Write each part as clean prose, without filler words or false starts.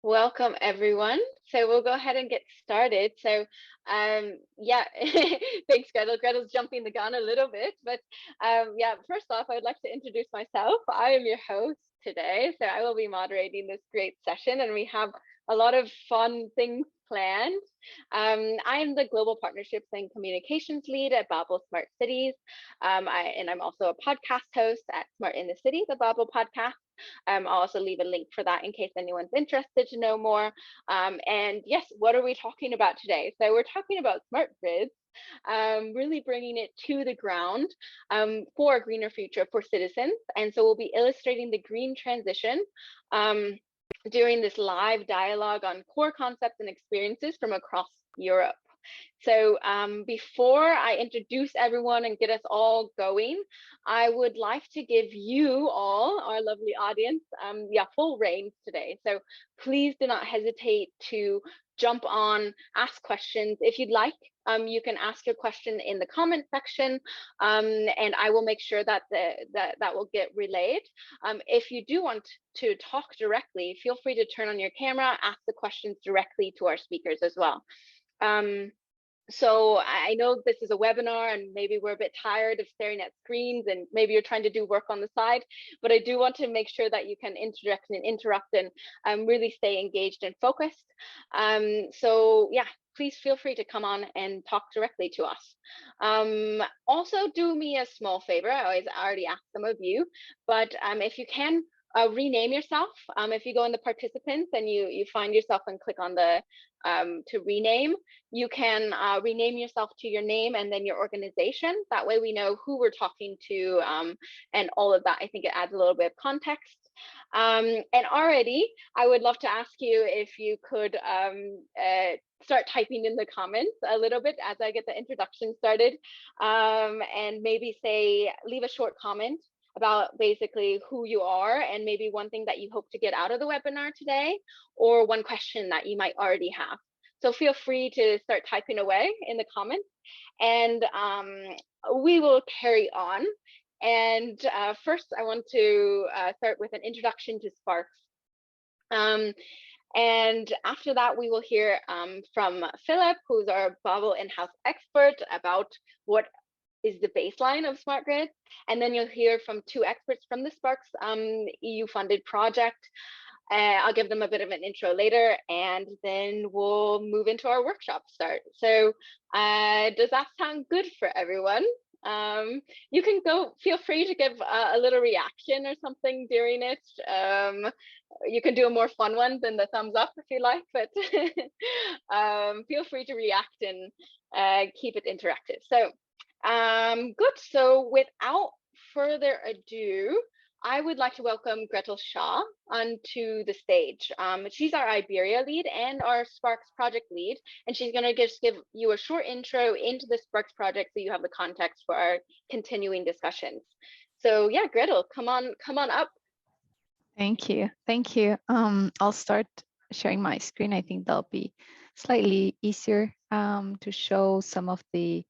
Welcome everyone. So we'll go ahead and get started. Yeah, thanks Gretel. Gretel's jumping the gun a little bit, but yeah, first off, I'd like to introduce myself. I am your host today, so I will be moderating this great session, and we have a lot of fun things planned. I am the Global Partnerships and Communications Lead at BABLE Smart Cities, and I'm also a podcast host at Smart in the City, the BABLE podcast. I'll also leave a link for that in case anyone's interested to know more. And yes, what are we talking about today? So we're talking about smart grids, really bringing it to the ground for a greener future for citizens. And so we'll be illustrating the green transition during this live dialogue on core concepts and experiences from across Europe. So before I introduce everyone and get us all going, I would like to give you all, our lovely audience, full reins today. So please do not hesitate to jump on, ask questions. If you'd like, you can ask your question in the comment section, and I will make sure that that will get relayed. If you do want to talk directly, feel free to turn on your camera, ask the questions directly to our speakers as well. So I know this is a webinar and maybe we're a bit tired of staring at screens and maybe you're trying to do work on the side, but I do want to make sure that you can interject and interrupt and really stay engaged and focused. So yeah, please feel free to come on and talk directly to us. Also do me a small favor. I already asked some of you, but if you can rename yourself. If you go in the participants and you find yourself and click on the to rename, you can rename yourself to your name and then your organization. That way we know who we're talking to and all of that. I think it adds a little bit of context. And already, I would love to ask you if you could start typing in the comments a little bit as I get the introduction started, and maybe leave a short comment about basically who you are and maybe one thing that you hope to get out of the webinar today, or one question that you might already have. So feel free to start typing away in the comments, and we will carry on. And first, I want to start with an introduction to Sparks. And after that, we will hear from Philip, who's our BABLE in-house expert, about what is the baseline of smart grids. And then you'll hear from two experts from the Sparks EU-funded project. I'll give them a bit of an intro later, and then we'll move into our workshop start. So does that sound good for everyone? You can feel free to give a little reaction or something during it. You can do a more fun one than the thumbs up if you like, but feel free to react and keep it interactive. So good. So without further ado, I would like to welcome Gretel Shaw onto the stage. She's our Iberia lead and our Sparks project lead, and she's going to just give you a short intro into the Sparks project so you have the context for our continuing discussions. So yeah, Gretel, come on up. Thank you. I'll start sharing my screen. I think that'll be slightly easier to show some of the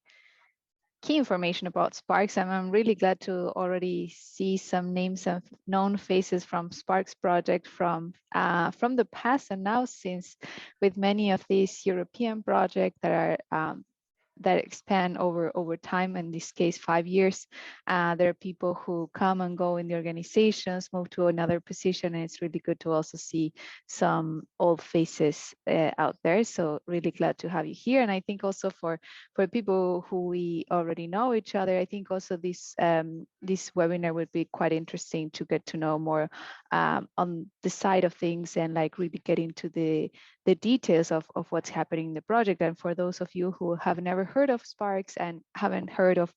key information about Sparks. And I'm really glad to already see some names of known faces from Sparks project from the past and now, since with many of these European projects that are that expand over time, in this case 5 years. There are people who come and go in the organizations, move to another position, and it's really good to also see some old faces out there. So really glad to have you here. And I think also for people who we already know each other, I think also this webinar would be quite interesting to get to know more on the side of things and like really get into the details of what's happening in the project. And for those of you who have never heard of Sparks and haven't heard of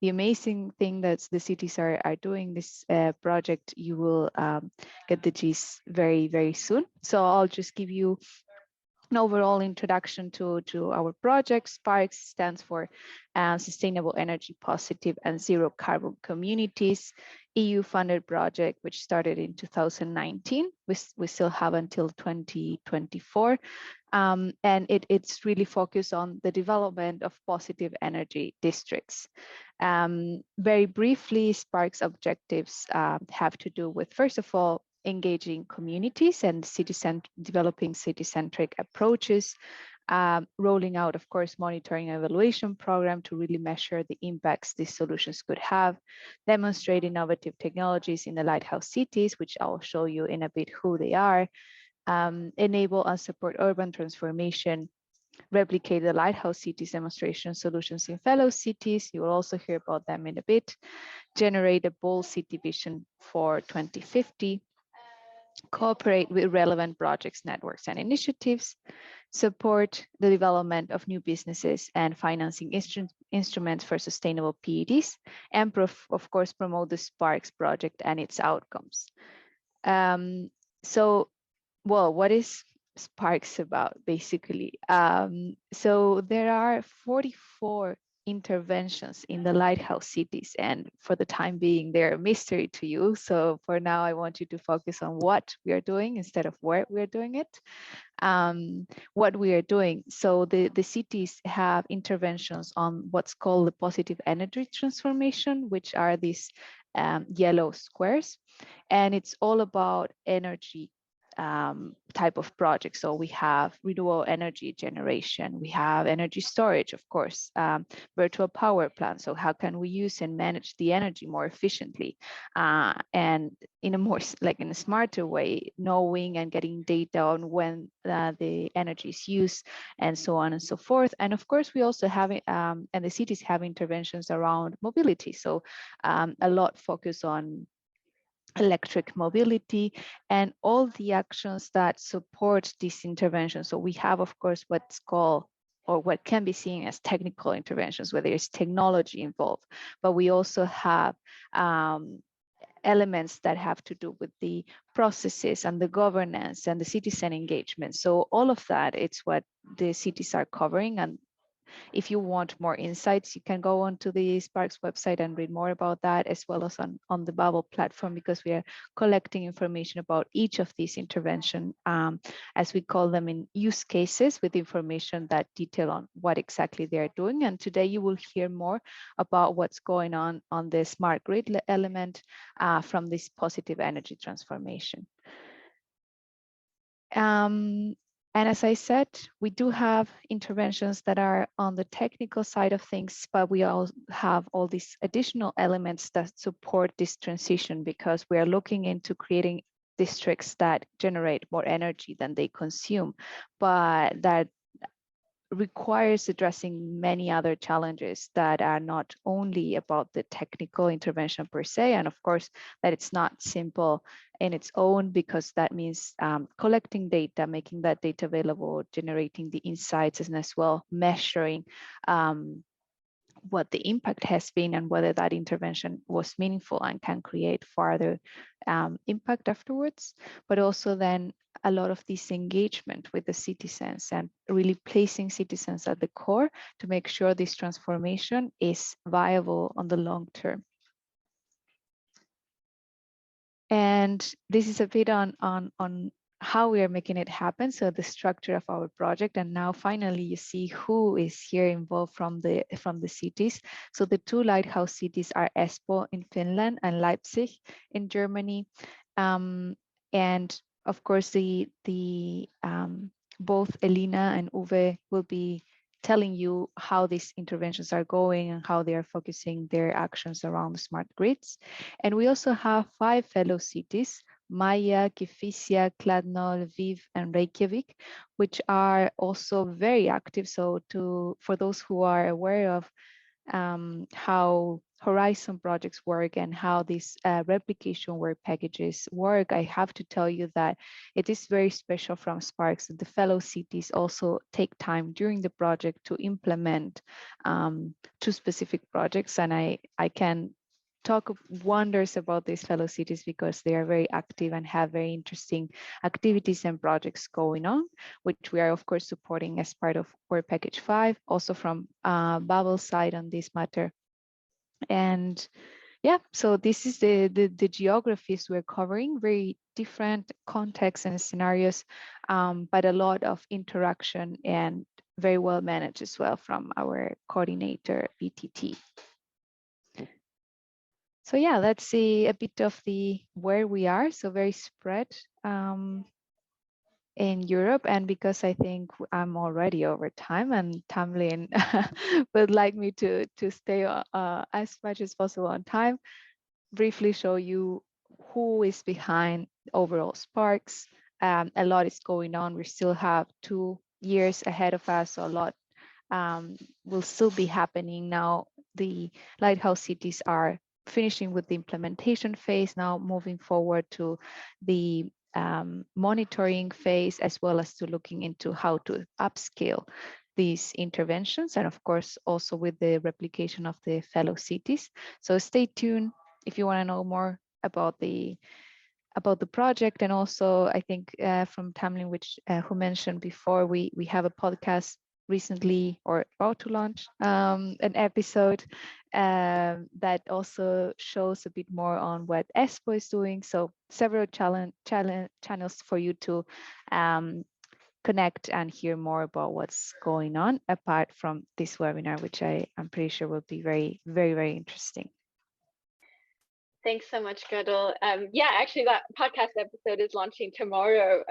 the amazing thing that the cities are doing this project, you will get the gist very, very soon. So I'll just give you an overall introduction to our project. Sparks stands for Sustainable Energy Positive and Zero Carbon Communities, EU-funded project, which started in 2019. We still have until 2024. And it's really focused on the development of positive energy districts. Very briefly, Sparks objectives have to do with, first of all, engaging communities and developing city-centric approaches, rolling out, of course, monitoring and evaluation program to really measure the impacts these solutions could have, demonstrate innovative technologies in the lighthouse cities, which I'll show you in a bit who they are, enable and support urban transformation, replicate the lighthouse cities demonstration solutions in fellow cities. You will also hear about them in a bit. Generate a bold city vision for 2050. Cooperate with relevant projects, networks, and initiatives. Support the development of new businesses and financing instruments for sustainable PEDs. And of course, promote the Sparks project and its outcomes. So, well, what is Sparks about, basically? So there are 44 interventions in the lighthouse cities, and for the time being, they're a mystery to you. So for now, I want you to focus on what we are doing instead of where we are doing it. What we are doing. So the cities have interventions on what's called the positive energy transformation, which are these yellow squares. And it's all about energy type of projects. So we have renewable energy generation, we have energy storage, of course, virtual power plants. So how can we use and manage the energy more efficiently and in a more in a smarter way, knowing and getting data on when the energy is used and so on and so forth. And of course, we also have, and the cities have interventions around mobility. So a lot focus on electric mobility and all the actions that support this intervention. So we have, of course, what's called or what can be seen as technical interventions, where there's technology involved, but we also have elements that have to do with the processes and the governance and the citizen engagement. So all of that, it's what the cities are covering. And if you want more insights, you can go onto the Sparks website and read more about that, as well as on the BABLE platform, because we are collecting information about each of these interventions, as we call them, in use cases, with information that detail on what exactly they're doing. And today you will hear more about what's going on the smart grid element from this positive energy transformation. And as I said, we do have interventions that are on the technical side of things, but we all have all these additional elements that support this transition, because we are looking into creating districts that generate more energy than they consume, but that requires addressing many other challenges that are not only about the technical intervention per se, and of course that it's not simple in its own, because that means collecting data, making that data available, generating the insights, and as well measuring what the impact has been and whether that intervention was meaningful and can create further impact afterwards. But also then a lot of this engagement with the citizens and really placing citizens at the core to make sure this transformation is viable on the long term. And this is a bit on how we are making it happen. So the structure of our project, and now finally you see who is here involved from the cities. So the two lighthouse cities are Espoo in Finland and Leipzig in Germany, and of course both Elina and Uwe will be telling you how these interventions are going and how they are focusing their actions around smart grids. And we also have 5 fellow cities, Maja, Kefisia, Kladno, Lviv, and Reykjavik, which are also very active. So for those who are aware of how Horizon projects work and how these replication work packages work, I have to tell you that it is very special from Sparks that the fellow cities also take time during the project to implement 2 specific projects. And I can talk wonders about these fellow cities because they are very active and have very interesting activities and projects going on, which we are of course supporting as part of Work Package 5, also from BABLE side on this matter. And yeah, so this is the geographies we're covering, very different contexts and scenarios, but a lot of interaction and very well managed as well from our coordinator, BTT. So yeah, let's see a bit of the where we are. So very spread in Europe, and because I think I'm already over time, and Tamlin would like me to stay as much as possible on time, briefly show you who is behind overall Sparks. A lot is going on. We still have 2 years ahead of us, so a lot will still be happening now. The lighthouse cities are finishing with the implementation phase, now moving forward to the monitoring phase, as well as to looking into how to upscale these interventions, and of course also with the replication of the fellow cities. So stay tuned if you want to know more about the project. And also I think from Tamlin, which who mentioned before, we have a podcast recently or about to launch an episode that also shows a bit more on what ESPO is doing. So several channels for you to connect and hear more about what's going on apart from this webinar, which I'm pretty sure will be very, very, very interesting. Thanks so much, Gretel. Yeah, actually, that podcast episode is launching tomorrow,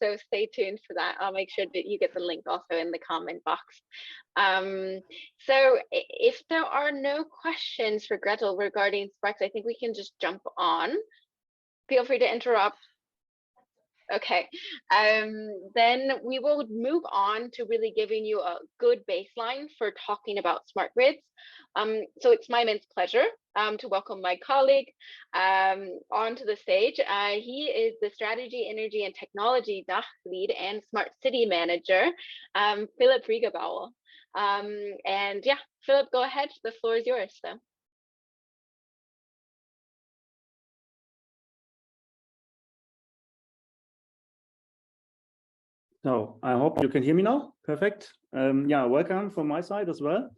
so stay tuned for that. I'll make sure that you get the link also in the comment box. So if there are no questions for Gretel regarding Sparks, I think we can just jump on. Feel free to interrupt. Okay, then we will move on to really giving you a good baseline for talking about smart grids. So it's my immense pleasure to welcome my colleague onto the stage. He is the Strategy, Energy and Technology DACH Lead and Smart City Manager, Philip BABLE. And yeah, Philip, go ahead. The floor is yours. So. So I hope you can hear me now. Perfect. Yeah, welcome from my side as well.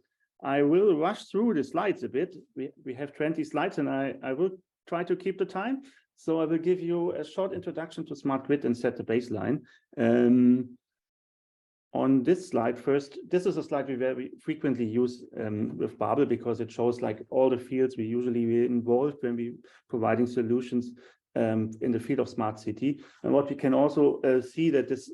I will rush through the slides a bit. We have 20 slides and I will try to keep the time. So I will give you a short introduction to smart grid and set the baseline. On this slide first, this is a slide we very frequently use with BABLE because it shows like all the fields we usually involved when we providing solutions in the field of smart city. And what we can also see that this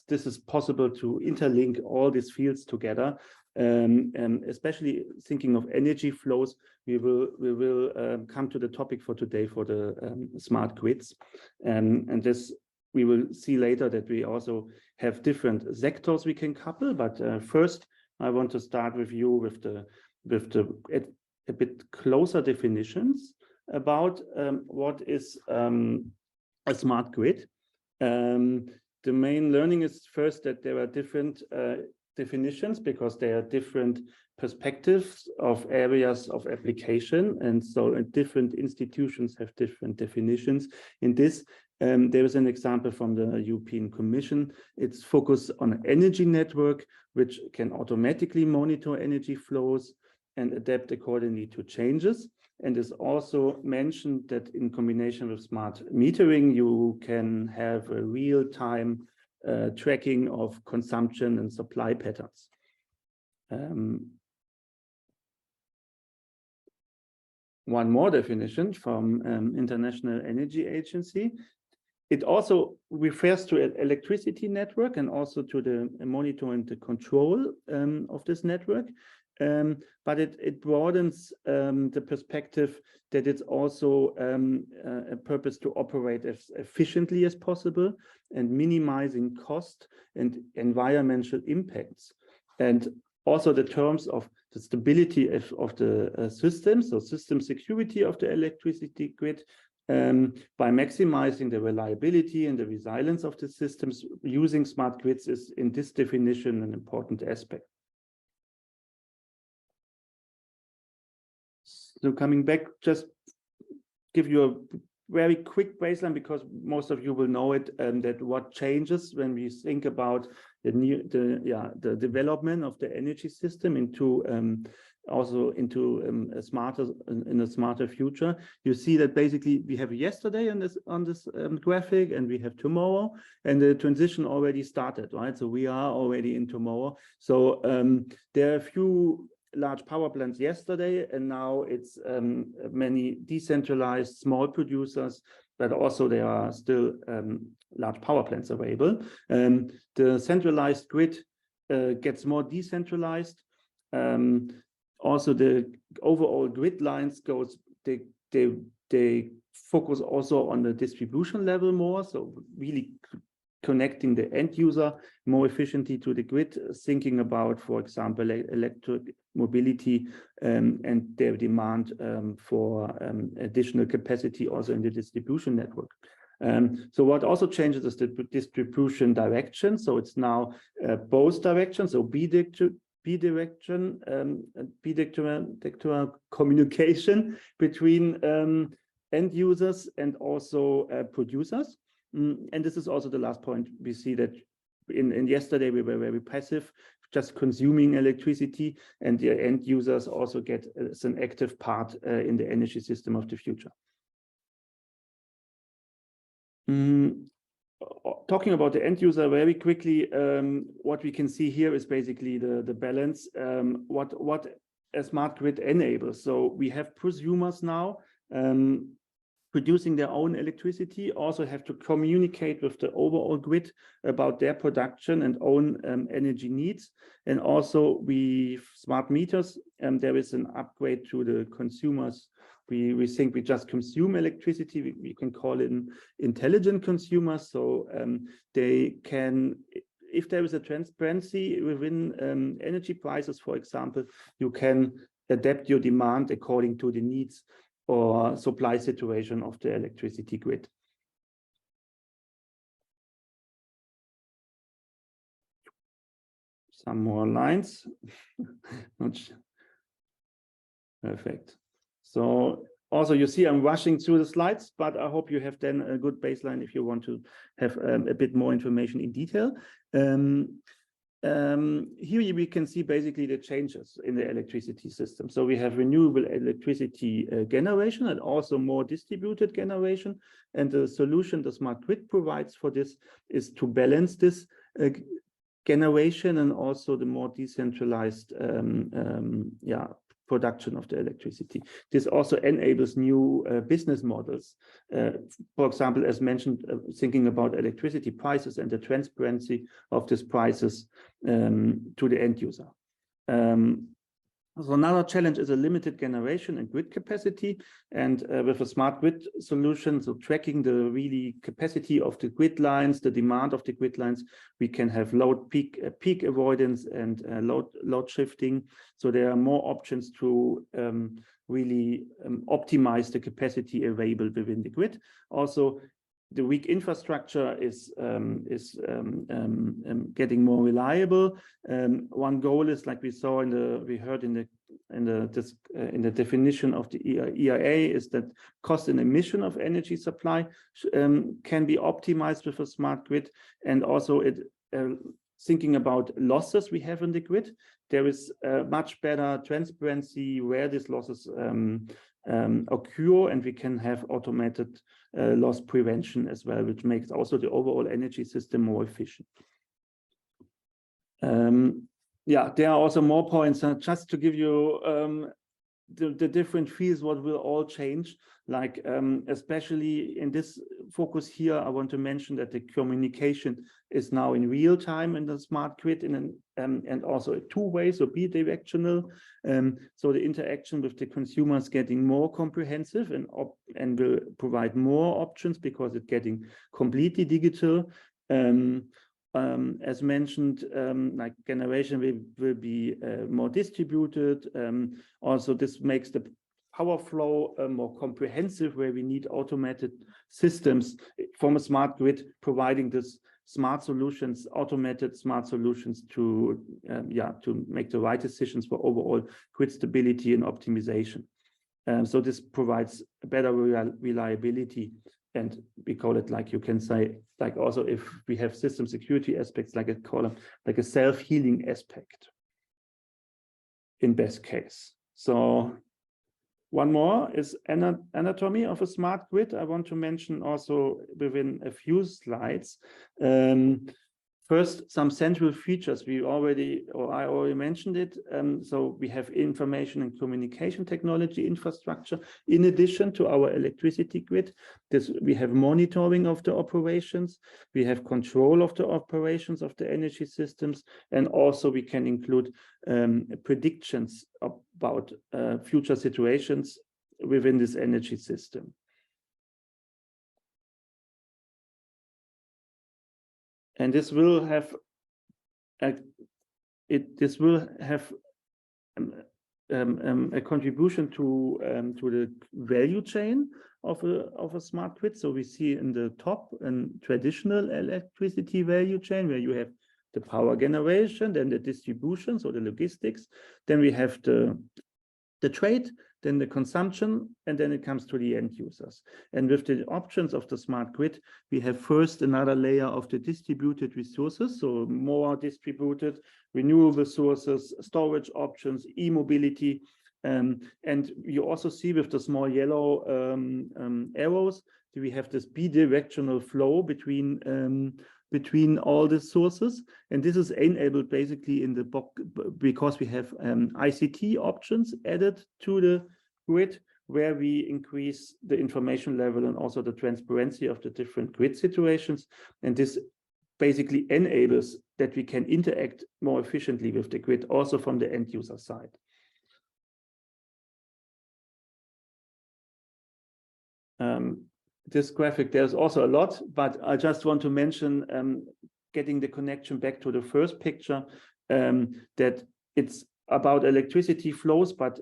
is possible to interlink all these fields together. Especially thinking of energy flows, we will come to the topic for today for the smart grids, and this we will see later that we also have different sectors we can couple. But first, I want to start with you with a bit closer definitions about what is a smart grid. The main learning is first that there are different definitions because there are different perspectives of areas of application, and so different institutions have different definitions. In this, there is an example from the European Commission. It's focused on an energy network, which can automatically monitor energy flows and adapt accordingly to changes. And it's also mentioned that in combination with smart metering, you can have a real-time tracking of consumption and supply patterns. One more definition from International Energy Agency. It also refers to an electricity network and also to the monitoring and the control of this network. But it broadens the perspective that it's also a purpose to operate as efficiently as possible and minimizing cost and environmental impacts. And also the terms of the stability of the system, so system security of the electricity grid, by maximizing the reliability and the resilience of the systems. Using smart grids is in this definition an important aspect. So coming back, just give you a very quick baseline because most of you will know it, that what changes when we think about the development of the energy system into also into a smarter future. You see that basically we have yesterday on this graphic, and we have tomorrow, and the transition already started, right? So we are already in tomorrow. So there are a few large power plants yesterday, and now it's many decentralized small producers, but also there are still large power plants available. The centralized grid gets more decentralized. Also, the overall grid lines they focus also on the distribution level more, so really connecting the end user more efficiently to the grid, thinking about, for example, electric mobility and their demand for additional capacity also in the distribution network. So what also changes is the distribution direction. So it's now both directions, so bidirectional communication between end users and also producers. And this is also the last point. We see that in yesterday we were very passive, just consuming electricity, and the end users also get as an active part in the energy system of the future. Talking about the end user very quickly, what we can see here is basically the balance, what a smart grid enables. So we have prosumers now producing their own electricity, also have to communicate with the overall grid about their production and own energy needs. And also smart meters, there is an upgrade to the consumers. We think we just consume electricity. We can call it intelligent consumers. So they can, if there is a transparency within energy prices, for example, you can adapt your demand according to the needs or supply situation of the electricity grid. Some more lines. Perfect. So also you see I'm rushing through the slides, but I hope you have then a good baseline if you want to have a bit more information in detail. Here we can see basically the changes in the electricity system. So we have renewable electricity generation and also more distributed generation. And the solution the smart grid provides for this is to balance this generation and also the more decentralized production of the electricity. This also enables new business models. For example, as mentioned, thinking about electricity prices and the transparency of these prices to the end user. So another challenge is a limited generation and grid capacity. And with a smart grid solution, so tracking the really capacity of the grid lines, the demand of the grid lines, we can have load peak avoidance and load shifting. So there are more options to really optimize the capacity available within the grid. Also, the weak infrastructure is getting more reliable. One goal is, like we saw we heard in the definition of the EIA, is that cost and emission of energy supply can be optimized with a smart grid, and also thinking about losses we have in the grid. There is much better transparency where these losses occur, and we can have automated loss prevention as well, which makes also the overall energy system more efficient. Yeah, there are also more points. Just to give you the different fields, what will all change, like especially in this focus here, I want to mention that the communication is now in real time in the smart grid and also a two-way, so bidirectional. So the interaction with the consumers getting more comprehensive and will provide more options because it's getting completely digital. As mentioned, like generation will be more distributed. Also, this makes the power flow more comprehensive, where we need automated systems from a smart grid, providing this smart solutions, automated smart solutions to make the right decisions for overall grid stability and optimization. So this provides better reliability. And we call it, like you can say, like also if we have system security aspects, like a self-healing aspect in best case. So one more is anatomy of a smart grid. I want to mention also within a few slides. First, some central features I already mentioned it. So we have information and communication technology infrastructure. In addition to our electricity grid, we have monitoring of the operations. We have control of the operations of the energy systems. And also we can include predictions about future situations within this energy system. And this will have a contribution to the value chain of a smart grid. So we see in the top a traditional electricity value chain where you have the power generation, then the distribution, so the logistics, then we have the trade, then the consumption, and then it comes to the end users. And with the options of the smart grid, we have first another layer of the distributed resources, so more distributed renewable sources, storage options, e-mobility. And you also see with the small yellow arrows, we have this bidirectional flow between all the sources, and this is enabled basically in the box because we have ICT options added to the grid, where we increase the information level and also the transparency of the different grid situations. And this basically enables that we can interact more efficiently with the grid, also from the end user side. This graphic, there's also a lot, but I just want to mention, getting the connection back to the first picture, that it's about electricity flows, but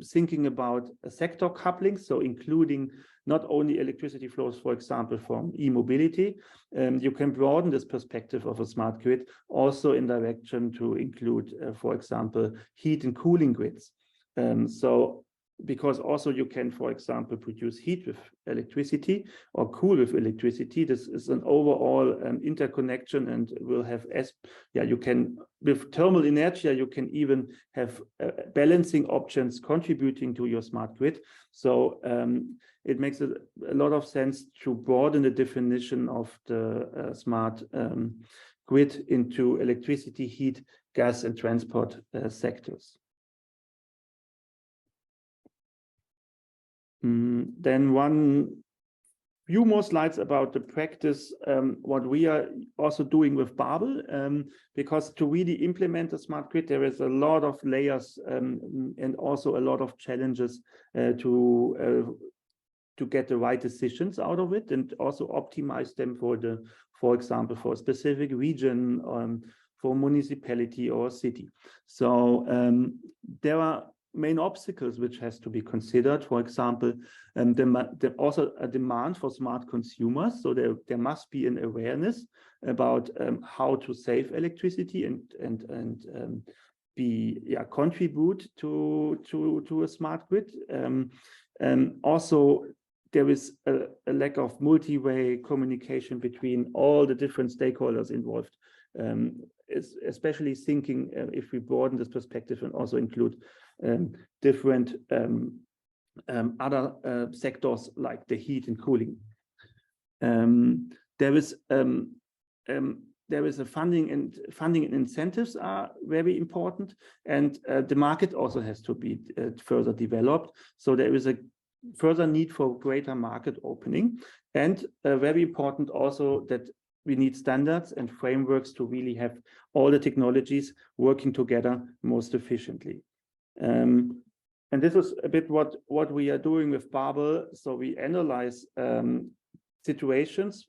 thinking about sector coupling, so including not only electricity flows, for example, from e-mobility, you can broaden this perspective of a smart grid also in direction to include, for example, heat and cooling grids. So because also you can, for example, produce heat with electricity or cool with electricity. This is an overall interconnection, and will have, you can, with thermal inertia, you can even have balancing options contributing to your smart grid. So it makes a lot of sense to broaden the definition of the smart grid into electricity, heat, gas, and transport sectors. Then one few more slides about the practice, what we are also doing with BABLE, because to really implement a smart grid, there is a lot of layers and also a lot of challenges to get the right decisions out of it, and also optimize them for example, for a specific region, for municipality or city. So there are main obstacles which has to be considered. For example, also a demand for smart consumers. So there must be an awareness about how to save electricity and contribute to a smart grid. Also, there is a lack of multi-way communication between all the different stakeholders involved, especially thinking if we broaden this perspective and also include different other sectors like the heat and cooling. There is a funding and incentives are very important, and the market also has to be further developed. So there is a further need for greater market opening, and very important also that we need standards and frameworks to really have all the technologies working together most efficiently. And this is a bit what we are doing with BABLE. So we analyze situations,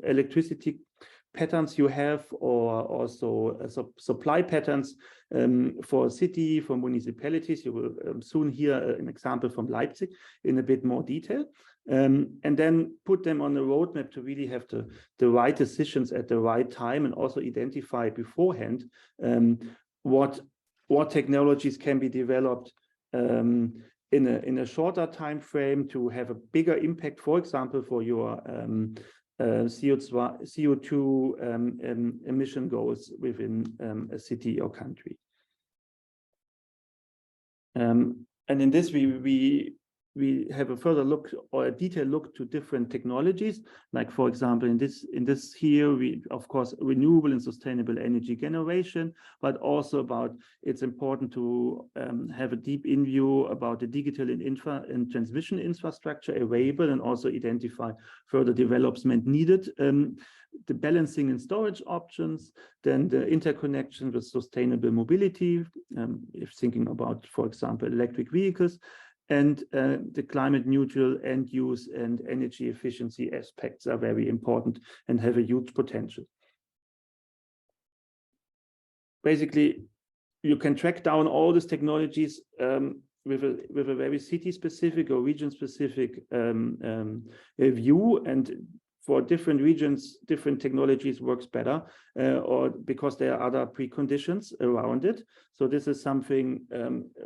electricity patterns you have, or also supply patterns for a city, for municipalities. You will soon hear an example from Leipzig in a bit more detail, and then put them on the roadmap to really have the right decisions at the right time, and also identify beforehand what technologies can be developed in a shorter time frame to have a bigger impact, for example, for your CO2 emission goals within a city or country. And in this, we we have a further look or a detailed look to different technologies. Like, for example, in this here, we, of course, renewable and sustainable energy generation, but also about it's important to have a deep in view about the digital and transmission infrastructure available, and also identify further development needed. The balancing and storage options, then the interconnection with sustainable mobility, if thinking about, for example, electric vehicles, and the climate neutral end use and energy efficiency aspects are very important and have a huge potential. Basically, you can track down all these technologies with a very city-specific or region-specific view, and for different regions, different technologies works better, or because there are other preconditions around it. So this is something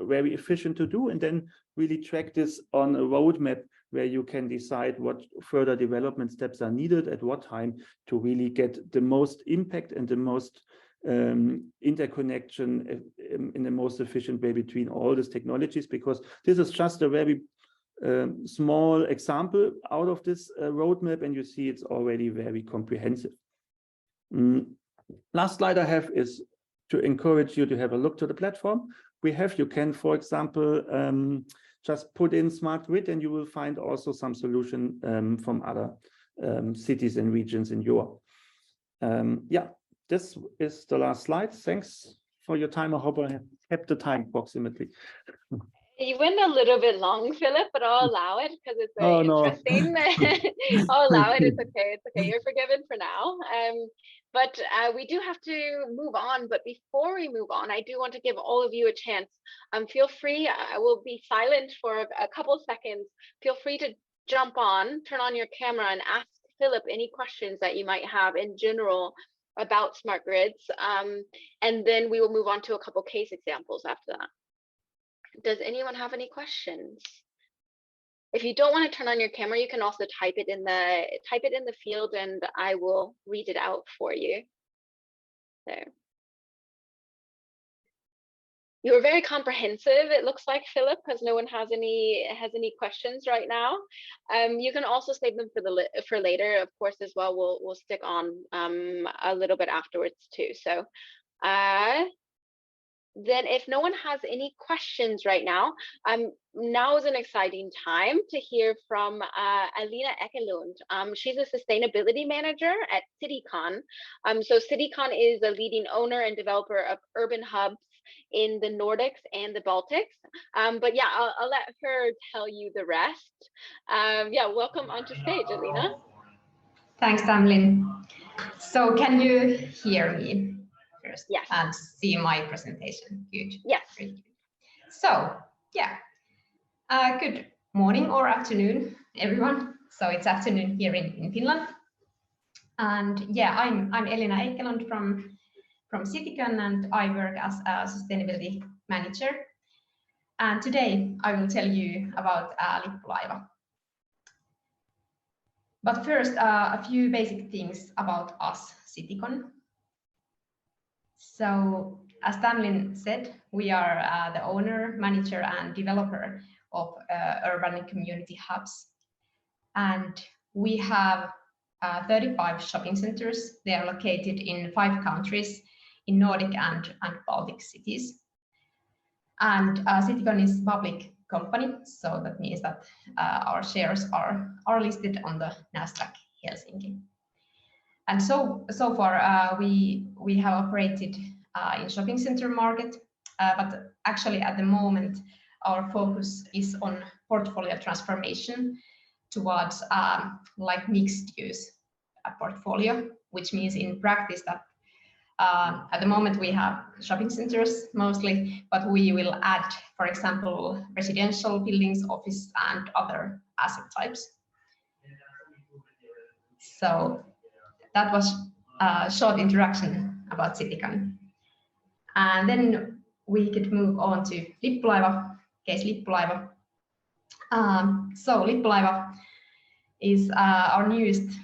very efficient to do, and then really track this on a roadmap where you can decide what further development steps are needed at what time to really get the most impact and the most interconnection in the most efficient way between all these technologies, because this is just a very small example out of this roadmap, and you see it's already very comprehensive. Last slide I have is to encourage you to have a look to the platform. You can, for example, just put in smart grid, and you will find also some solution from other cities and regions in Europe. Yeah, this is the last slide. Thanks for your time. I hope I have kept the time approximately. You went a little bit long, Philip, but I'll allow it because it's very interesting. I'll allow it. It's okay. It's okay. You're forgiven for now. But we do have to move on. But before we move on, I do want to give all of you a chance. Feel free. I will be silent for a couple seconds. Feel free to jump on, turn on your camera, and ask Philip any questions that you might have in general about smart grids. And then we will move on to a couple case examples after that. Does anyone have any questions? If you don't want to turn on your camera, you can also type it in the field, and I will read it out for you. So you were very comprehensive, it looks like, Philip, because no one has any questions right now. You can also save them for later, of course, as well. We'll stick on a little bit afterwards too. So then if no one has any questions right now, now is an exciting time to hear from Alina Ekelund. She's a sustainability manager at CityCon. So CityCon is a leading owner and developer of urban hubs in the Nordics and the Baltics. But yeah, I'll let her tell you the rest. Yeah, welcome onto stage, Alina. Thanks, Tamlin. So can you hear me? First, yes, and see my presentation. Good. Yes. Very good. So yeah, good morning or afternoon, everyone. So it's afternoon here in Finland, and yeah, I'm Elina Ekelund from CityCon, and I work as a sustainability manager. And today I will tell you about Lippulaiva. But first, a few basic things about us, CityCon. So, as Tamlin said, we are the owner, manager, and developer of urban community hubs. And we have 35 shopping centers. They are located in 5 countries in Nordic and Baltic cities. And CityCon is a public company, so that means that our shares are listed on the Nasdaq Helsinki. And so far, we have operated in shopping center market, but actually at the moment, our focus is on portfolio transformation towards like mixed use portfolio, which means in practice that at the moment we have shopping centers mostly, but we will add, for example, residential buildings, office, and other asset types. So that was a short introduction about CityCon. And then we could move on to Lippulaiva, case Lippulaiva. So Lippulaiva is our newest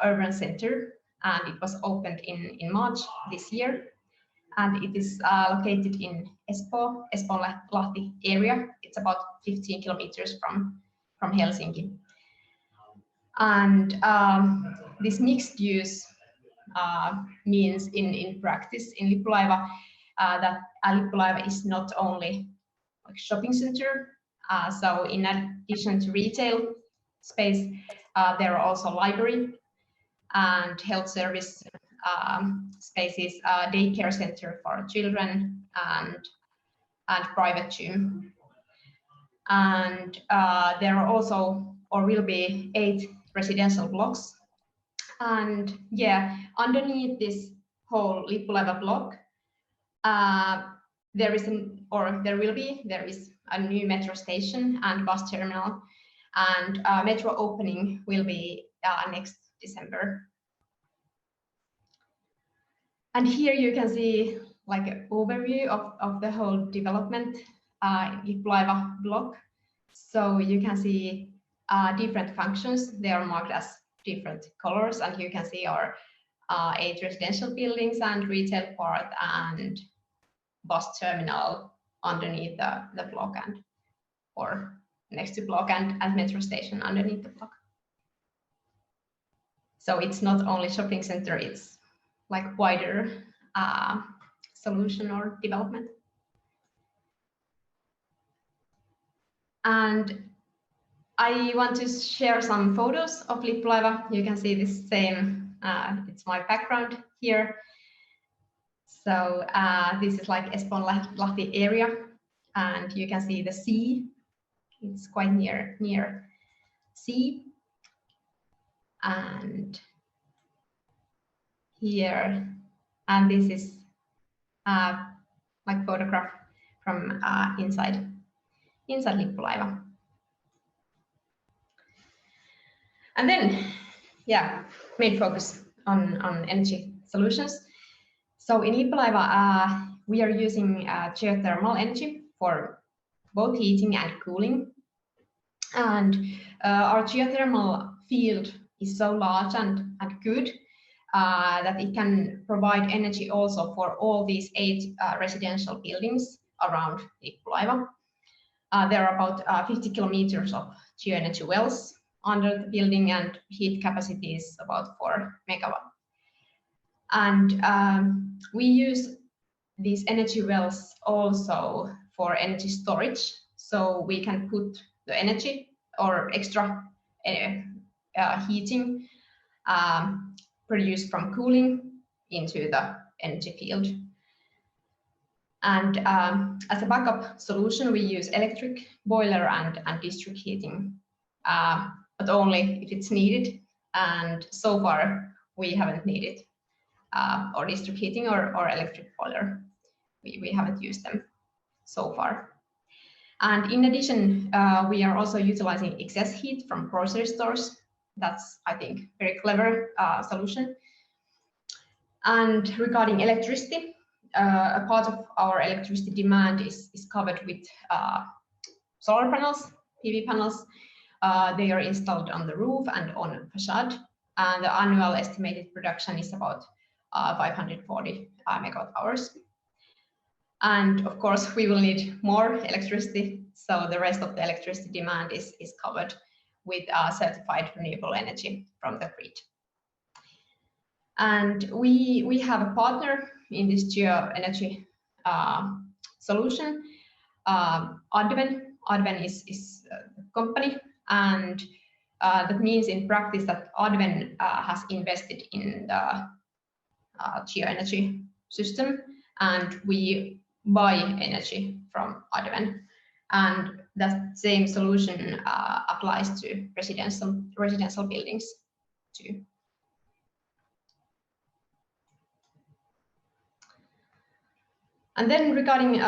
urban center, and it was opened in March this year. and it is located in Espoo-Lahti area. It's about 15 kilometers from Helsinki. And this mixed use means in practice in Lippulaiva that Lippulaiva is not only like shopping center. So in addition to retail space, there are also library and health service spaces, daycare center for children, and private gym. And there are also, or will be, 8 residential blocks. And yeah, underneath this whole Lippulaiva block, there is a new metro station and bus terminal, and metro opening will be next December. And here you can see like an overview of the whole development Lippulaiva block. So you can see different functions. They are marked as different colors, and you can see our 8 residential buildings and retail part and bus terminal underneath the block, and or next to block, and metro station underneath the block. So it's not only shopping center, it's like wider solution or development. And I want to share some photos of Lippulaiva. You can see this same, it's my background here. So this is like Espoo-Lahti area, and you can see the sea. It's quite near sea. And here, and this is like photograph from inside Lippulaiva. And then, yeah, main focus on energy solutions. So in Lippulaiva, we are using geothermal energy for both heating and cooling. And our geothermal field is so large and good that it can provide energy also for all these 8 residential buildings around Lippulaiva. There are about 50 kilometers of geoenergy wells under the building, and heat capacity is about 4 megawatt. And we use these energy wells also for energy storage, so we can put the energy or extra heating produced from cooling into the energy field. And as a backup solution, we use electric boiler and district heating, but only if it's needed. And so far, we haven't needed or district heating or electric boiler. We haven't used them so far. And in addition, we are also utilizing excess heat from grocery stores. That's, I think, very clever solution. And regarding electricity, a part of our electricity demand is covered with solar panels, PV panels. They are installed on the roof and on facade, and the annual estimated production is about 540 megawatt hours. And of course, we will need more electricity, so the rest of the electricity demand is covered with certified renewable energy from the grid. And we have a partner in this geoenergy solution, Adven. Adven is a company, and that means in practice that Adven has invested in the geoenergy system, and we buy energy from Adven. And that same solution applies to residential buildings too. And then regarding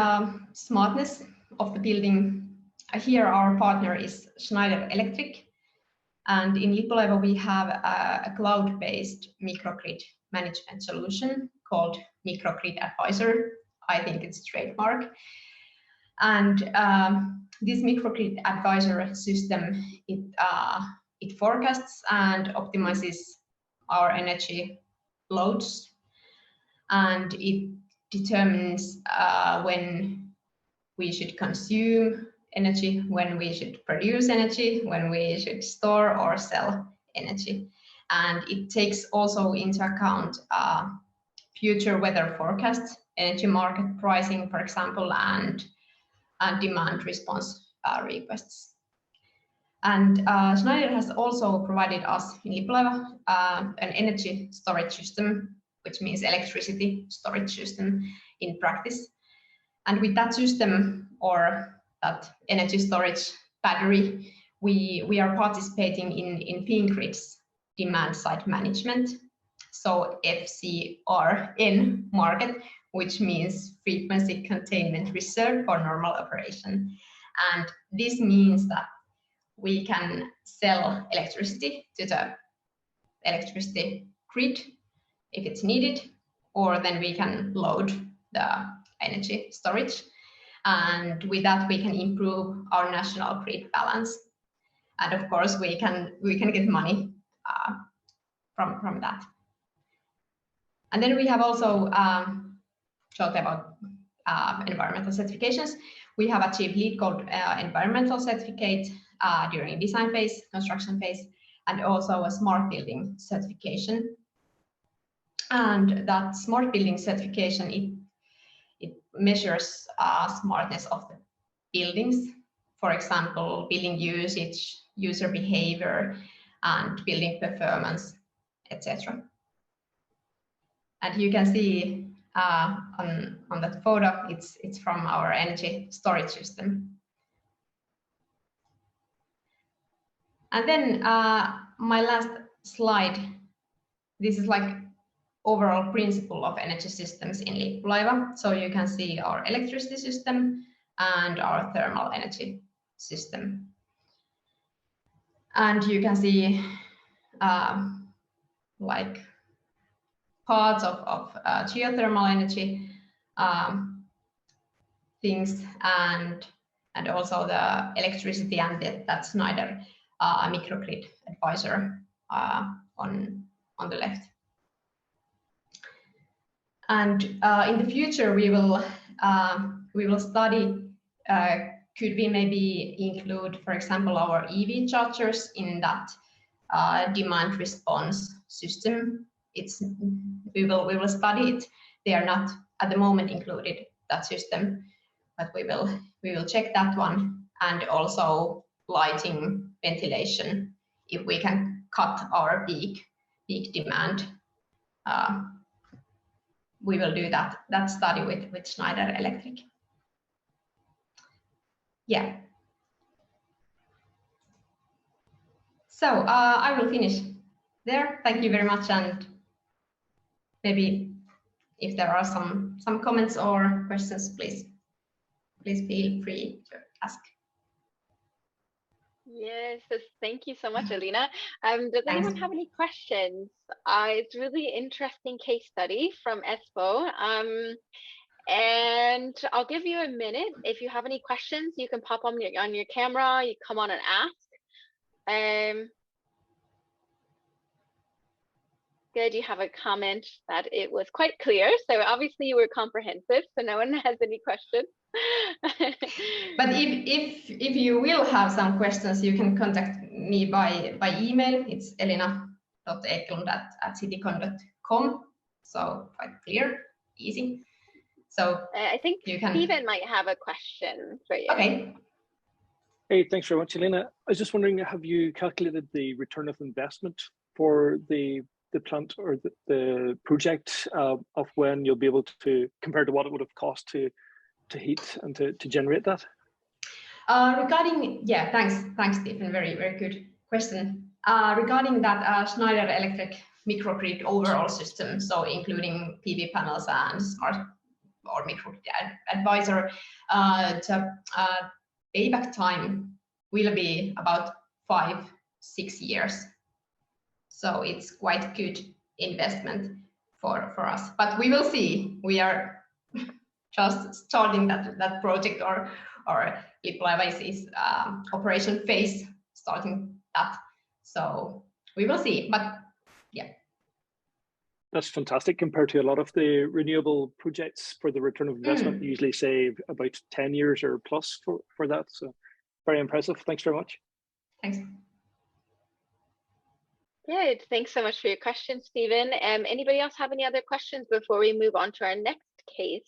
smartness of the building, here our partner is Schneider Electric. And in Lippulaiva, we have a cloud-based microgrid management solution called Microgrid Advisor. I think it's trademark. And this Microgrid Advisor system, it forecasts and optimizes our energy loads, and it determines when we should consume energy, when we should produce energy, when we should store or sell energy. And it takes also into account future weather forecasts, energy market pricing, for example, and demand response requests. And Schneider has also provided us in Lippulaiva an energy storage system, which means electricity storage system in practice. And with that system, or that energy storage battery, we are participating in Fingrid's demand side management, so FCRN market, which means frequency containment reserve for normal operation. And this means that we can sell electricity to the electricity grid if it's needed, or then we can load the energy storage. And with that, we can improve our national grid balance. And of course, we can get money from that. And then we have also talked about environmental certifications. We have achieved LEED Gold environmental certificate during design phase, construction phase, and also a smart building certification. And that smart building certification, it measures smartness of the buildings, for example, building usage, user behavior, and building performance, etc. And you can see on that photo, it's from our energy storage system. And then my last slide, this is like overall principle of energy systems in Lippulaiva. So you can see our electricity system and our thermal energy system. And you can see like parts of geothermal energy things, and also the electricity and that Schneider microgrid advisor on the left. And in the future, we will study, could we maybe include, for example, our EV chargers in that demand response system. We will study it. They are not at the moment included that system, but we will check that one, and also lighting, ventilation, if we can cut our peak demand. We will do that study with Schneider Electric. Yeah. So I will finish there. Thank you very much, and maybe if there are some comments or questions, please feel free to ask. Yes, thank you so much, Elina. Does anyone have any questions? It's really interesting case study from Espoo. And I'll give you a minute. If you have any questions, you can pop on your camera, you come on and ask. Good, you have a comment that it was quite clear. So obviously you were comprehensive, so no one has any questions. But if you will have some questions, you can contact me by email. It's elina.eklund@citycon.com. So quite clear, easy. So I think Stephen might have a question for you. Okay. Hey, thanks very much, Elina. I was just wondering, have you calculated the return of investment for the plant or the project of when you'll be able to, compared to what it would have cost to heat and to generate that? Regarding, yeah, thanks, Stephen. Very good question. Regarding that Schneider Electric microgrid overall system, so including PV panels and smart or microgrid advisor, the payback time will be about 5-6 years. So it's quite good investment for us. But we will see. We are just starting that project, or Lippulaiva is operation phase, starting that. So we will see. But yeah. That's fantastic compared to a lot of the renewable projects for the return of investment. They usually say about 10 years or plus for that. So very impressive. Thanks very much. Thanks. Good. Thanks so much for your question, Stephen. Anybody else have any other questions before we move on to our next case?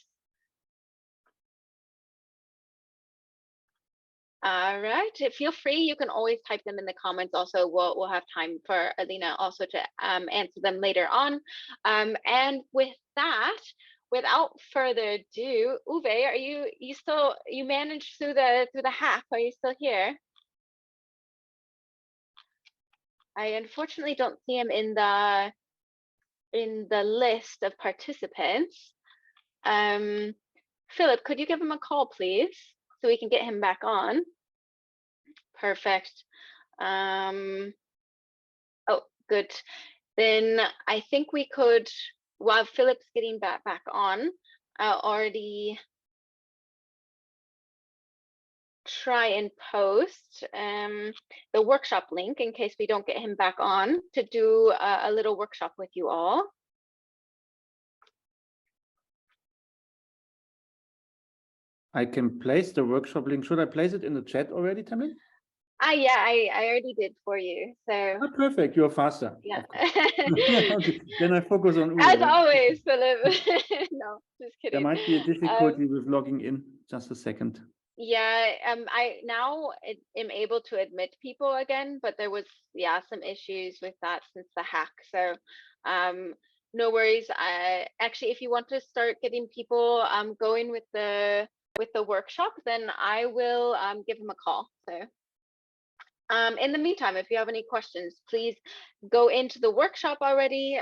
All right. Feel free. You can always type them in the comments. Also, we'll have time for Alina also to answer them later on. And with that, without further ado, Uwe, are you still, you managed through the hack? Are you still here? I unfortunately don't see him in the list of participants. Philip, could you give him a call, please, so we can get him back on? Perfect. Oh, good. Then I think we could, while Philip's getting back on, I'll already try and post the workshop link in case we don't get him back on to do a little workshop with you all. I can place the workshop link. Should I place it in the chat already, Tammy? Yeah, I already did for you. So oh, perfect. You're faster. yeah. Okay. Then I focus on Uwe. As always, Philip. No, just kidding. There might be a difficulty with logging in. Just a second. Yeah, I now am able to admit people again, but there was some issues with that since the hack. So no worries. Actually, if you want to start getting people going with the workshop, then I will give them a call. So in the meantime, if you have any questions, please go into the workshop already.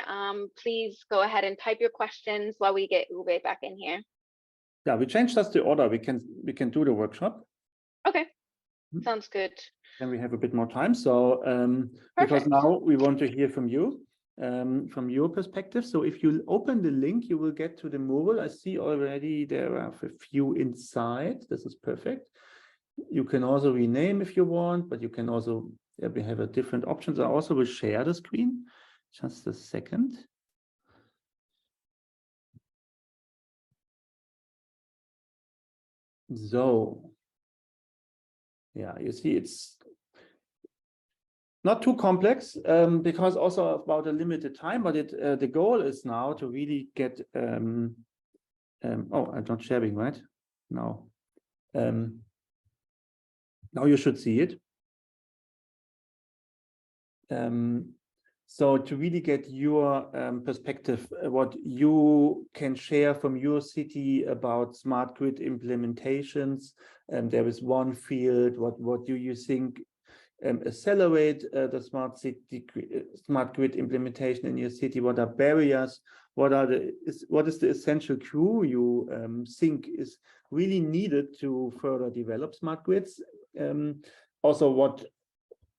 Please go ahead and type your questions while we get Uwe back in here. Yeah, we changed just the order. We can do the workshop. Okay, sounds good. Then we have a bit more time. So because now we want to hear from you, from your perspective. So if you open the link, you will get to the Moodle. I see already there are a few inside. This is perfect. You can also rename if you want, but you can also, we have a different options. I also will share the screen. Just a second. So, yeah, you see it's not too complex because also about a limited time, but the goal is now to really get, oh, I'm not sharing, right? No. Now you should see it. So to really get your perspective, what you can share from your city about smart grid implementations, there is one field. What do you think accelerate the smart grid implementation in your city? What are barriers? What is the essential clue you think is really needed to further develop smart grids? Also,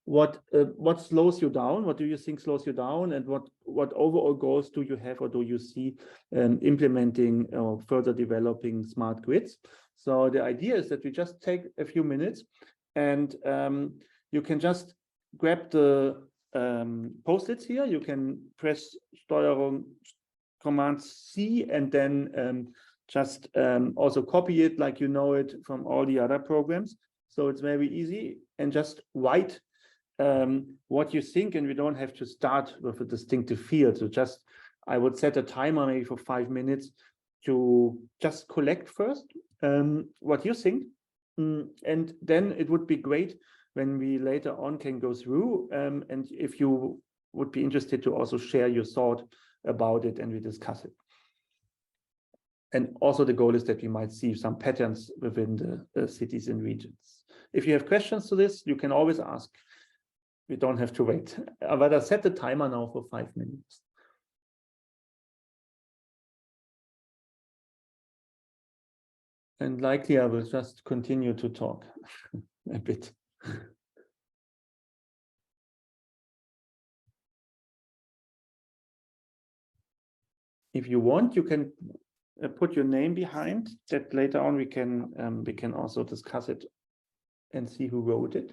what slows you down? What do you think slows you down? And what overall goals do you have, or do you see implementing or further developing smart grids? So the idea is that we just take a few minutes, and you can just grab the post-its here. You can press Steuerung Command C, and then just also copy it like you know it from all the other programs. So it's very easy, and just write what you think, and we don't have to start with a distinctive field. So just, I would set a timer maybe for 5 minutes to just collect first what you think. And then it would be great when we later on can go through, and if you would be interested to also share your thought about it and we discuss it. And also the goal is that we might see some patterns within the cities and regions. If you have questions to this, you can always ask. We don't have to wait. But I set the timer now for 5 minutes. And likely I will just continue to talk a bit. If you want, you can put your name behind that. Later on we can also discuss it and see who wrote it.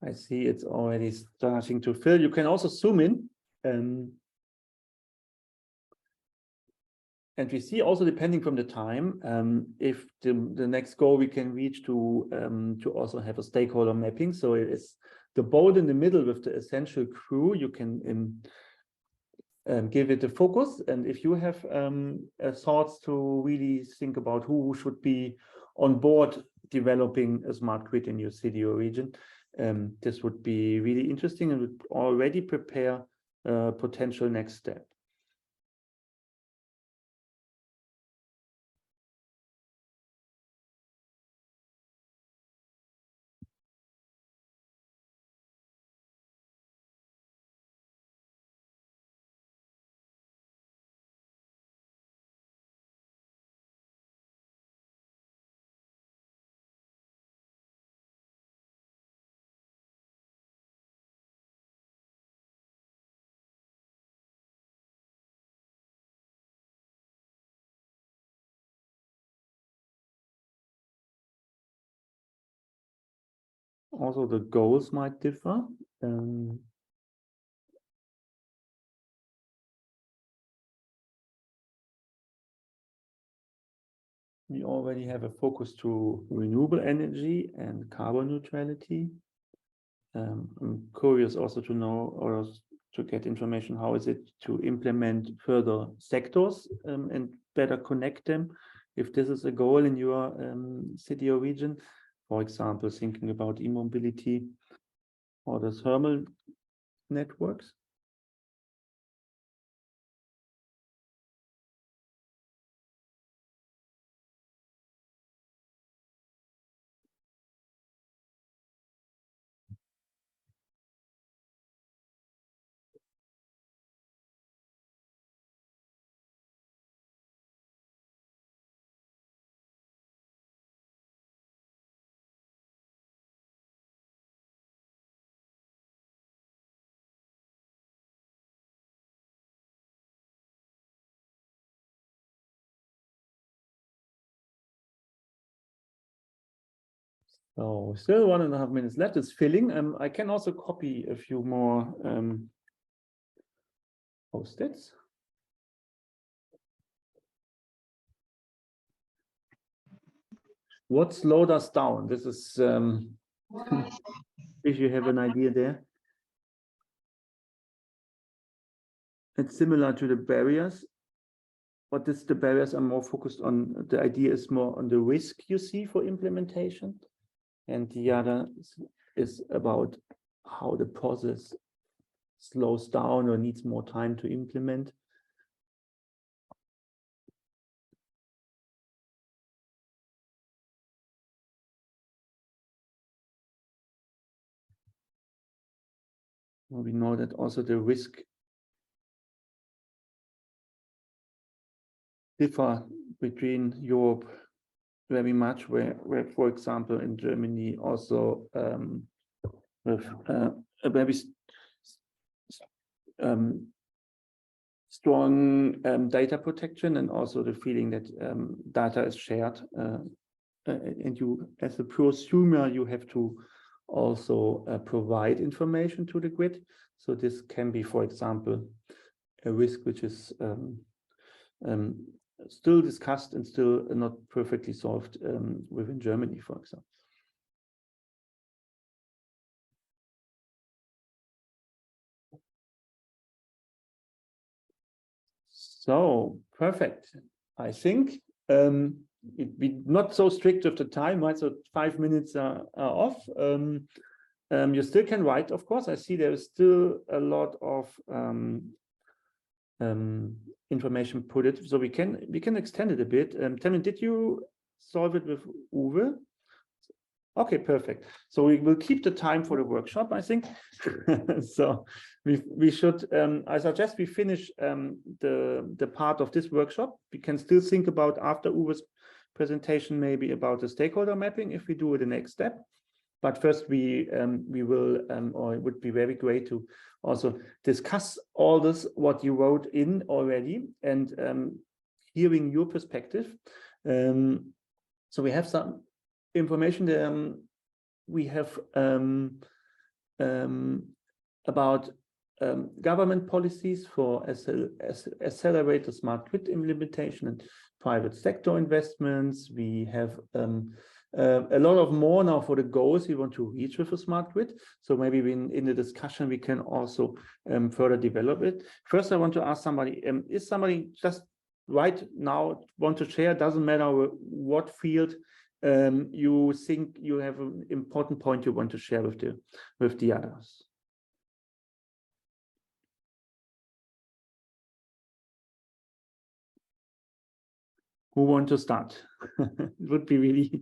I see it's already starting to fill. You can also zoom in. And we see also, depending from the time, if the next goal we can reach to also have a stakeholder mapping. So it is the board in the middle with the essential crew. You can give it a focus. And if you have thoughts to really think about who should be on board developing a smart grid in your city or region, this would be really interesting and would already prepare a potential next step. Also, the goals might differ. We already have a focus to renewable energy and carbon neutrality. I'm curious also to know or to get information, how is it to implement further sectors and better connect them, if this is a goal in your city or region. For example, thinking about e-mobility or the thermal networks. So still 1.5 minutes left. It's filling. I can also copy a few more post-its. What slowed us down? This is if you have an idea there. It's similar to the barriers, but the barriers are more focused on, the idea is more on the risk you see for implementation. And the other is about how the process slows down or needs more time to implement. We know that also the risk differ between Europe very much, where for example in Germany also with a very strong data protection, and also the feeling that data is shared, and you as a prosumer you have to also provide information to the grid. So this can be, for example, a risk which is still discussed and still not perfectly solved within Germany, for example. So perfect. I think it'd be not so strict with the time, right? So 5 minutes are off. You still can write, of course. I see there is still a lot of information put it, so we can extend it a bit. Tammin, did you solve it with Uwe? Okay, perfect. So we will keep the time for the workshop, I think. So we should, I suggest we finish the part of this workshop. We can still think about, after Uwe's presentation, maybe about the stakeholder mapping if we do the next step. But first we will, or it would be very great to also discuss all this, what you wrote in already, and hearing your perspective. So we have some information there. We have about government policies for accelerate the smart grid implementation and private sector investments. We have a lot of more now for the goals we want to reach with a smart grid. So maybe in the discussion, we can also further develop it. First, I want to ask somebody, is somebody just right now want to share? Doesn't matter what field you think you have an important point you want to share with the others. Who want to start? It would be really.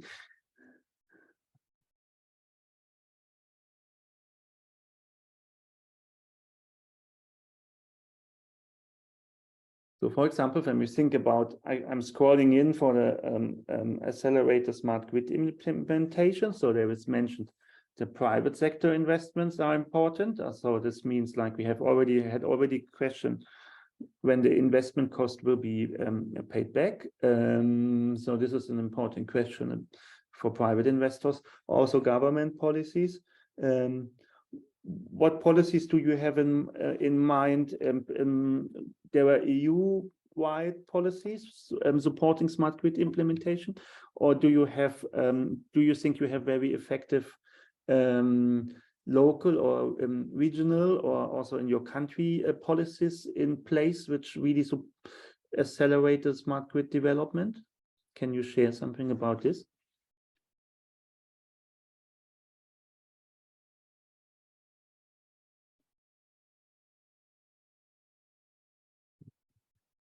So, for example, when we think about, I'm scrolling in for the accelerator smart grid implementation. So there is mentioned the private sector investments are important. So this means like we have already questioned when the investment cost will be paid back. So this is an important question for private investors. Also government policies. What policies do you have in mind? There are EU-wide policies supporting smart grid implementation, or do you have? Do you think you have very effective local or regional, or also in your country policies in place which really accelerate the smart grid development? Can you share something about this?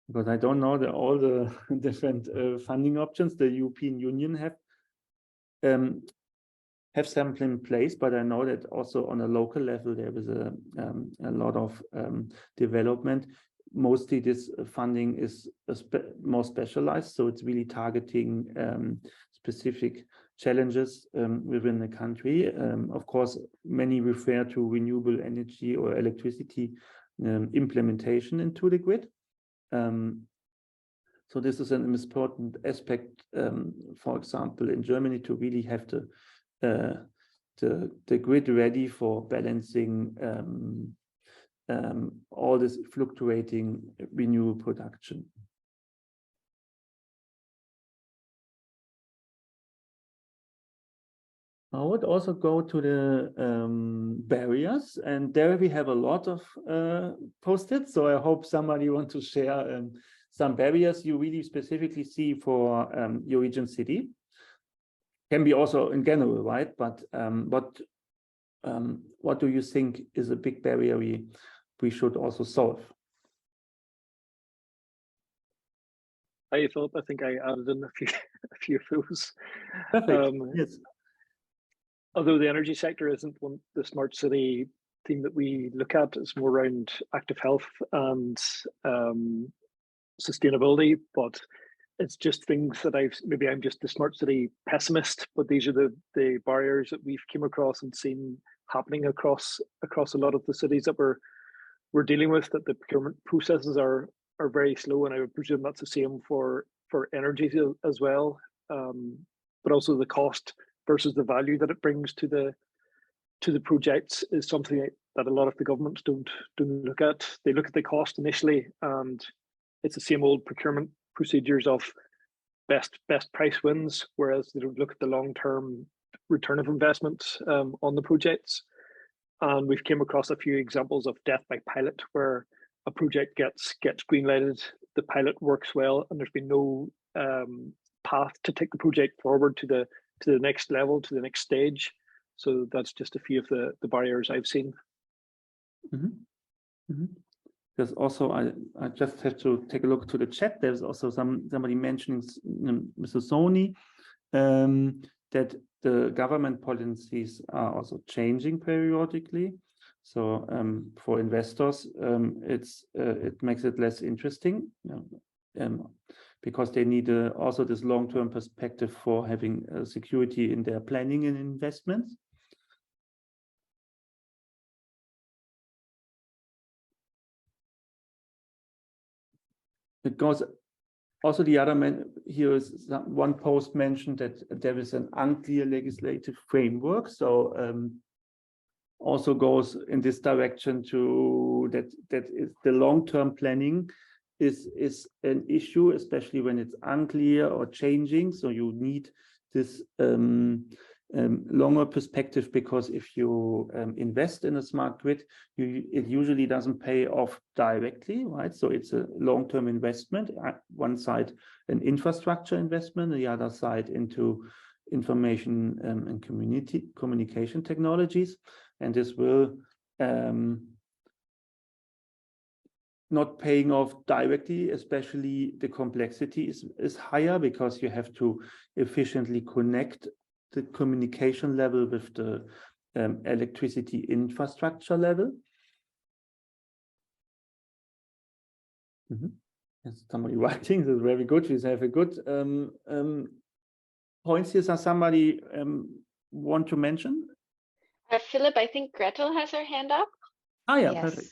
Because I don't know all the different funding options the European Union have something in place, but I know that also on a local level there is a lot of development. Mostly this funding is more specialized, so it's really targeting specific challenges within the country. Of course, many refer to renewable energy or electricity implementation into the grid. So this is an important aspect, for example, in Germany, to really have the grid ready for balancing all this fluctuating renewable production. I would also go to the barriers, and there we have a lot of post-its. So I hope somebody wants to share some barriers you really specifically see for your region city. Can be also in general, right? But what do you think is a big barrier we should also solve? Hi, Philip. I think I added in a few of those. Perfect. Yes. Although the energy sector isn't the smart city theme that we look at, it's more around active health and sustainability, but it's just things that maybe I'm just the smart city pessimist, but these are the barriers that we've come across and seen happening across a lot of the cities that we're dealing with, that the procurement processes are very slow, and I would presume that's the same for energy as well, but also the cost versus the value that it brings to the projects is something that a lot of the governments don't look at. They look at the cost initially, and it's the same old procurement procedures of best price wins, whereas they don't look at the long-term return of investment on the projects. And we've came across a few examples of death by pilot, where a project gets green-lighted, the pilot works well, and there's been no path to take the project forward to the next level, to the next stage. So that's just a few of the barriers I've seen. Mm-hmm. Mm-hmm. There's also, I just have to take a look to the chat. There's also somebody mentioning, Mrs. Sony, that the government policies are also changing periodically. So for investors, it makes it less interesting, because they need also this long-term perspective for having security in their planning and investments. Because also the other here is one post mentioned that there is an unclear legislative framework. So also goes in this direction to that is the long-term planning is an issue, especially when it's unclear or changing. So you need this longer perspective, because if you invest in a smart grid, it usually doesn't pay off directly, right? So it's a long-term investment. One side, an infrastructure investment, the other side into information and communication technologies, and this will not paying off directly, especially the complexity is higher, because you have to efficiently connect the communication level with the electricity infrastructure level. Yes, somebody writing, this is very good. We have a good points here. Does somebody want to mention? Philip, I think Gretel has her hand up. Oh yeah, Yes. perfect.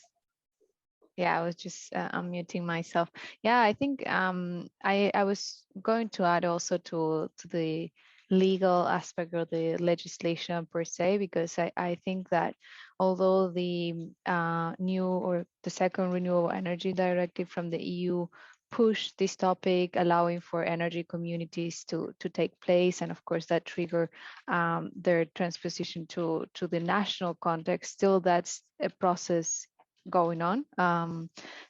Yeah, I was just unmuting myself. Yeah, I think I was going to add also to the legal aspect or the legislation per se, because I think that although the new or the second renewable energy directive from the EU push this topic, allowing for energy communities to take place, and of course that trigger their transposition to the national context, still that's a process going on.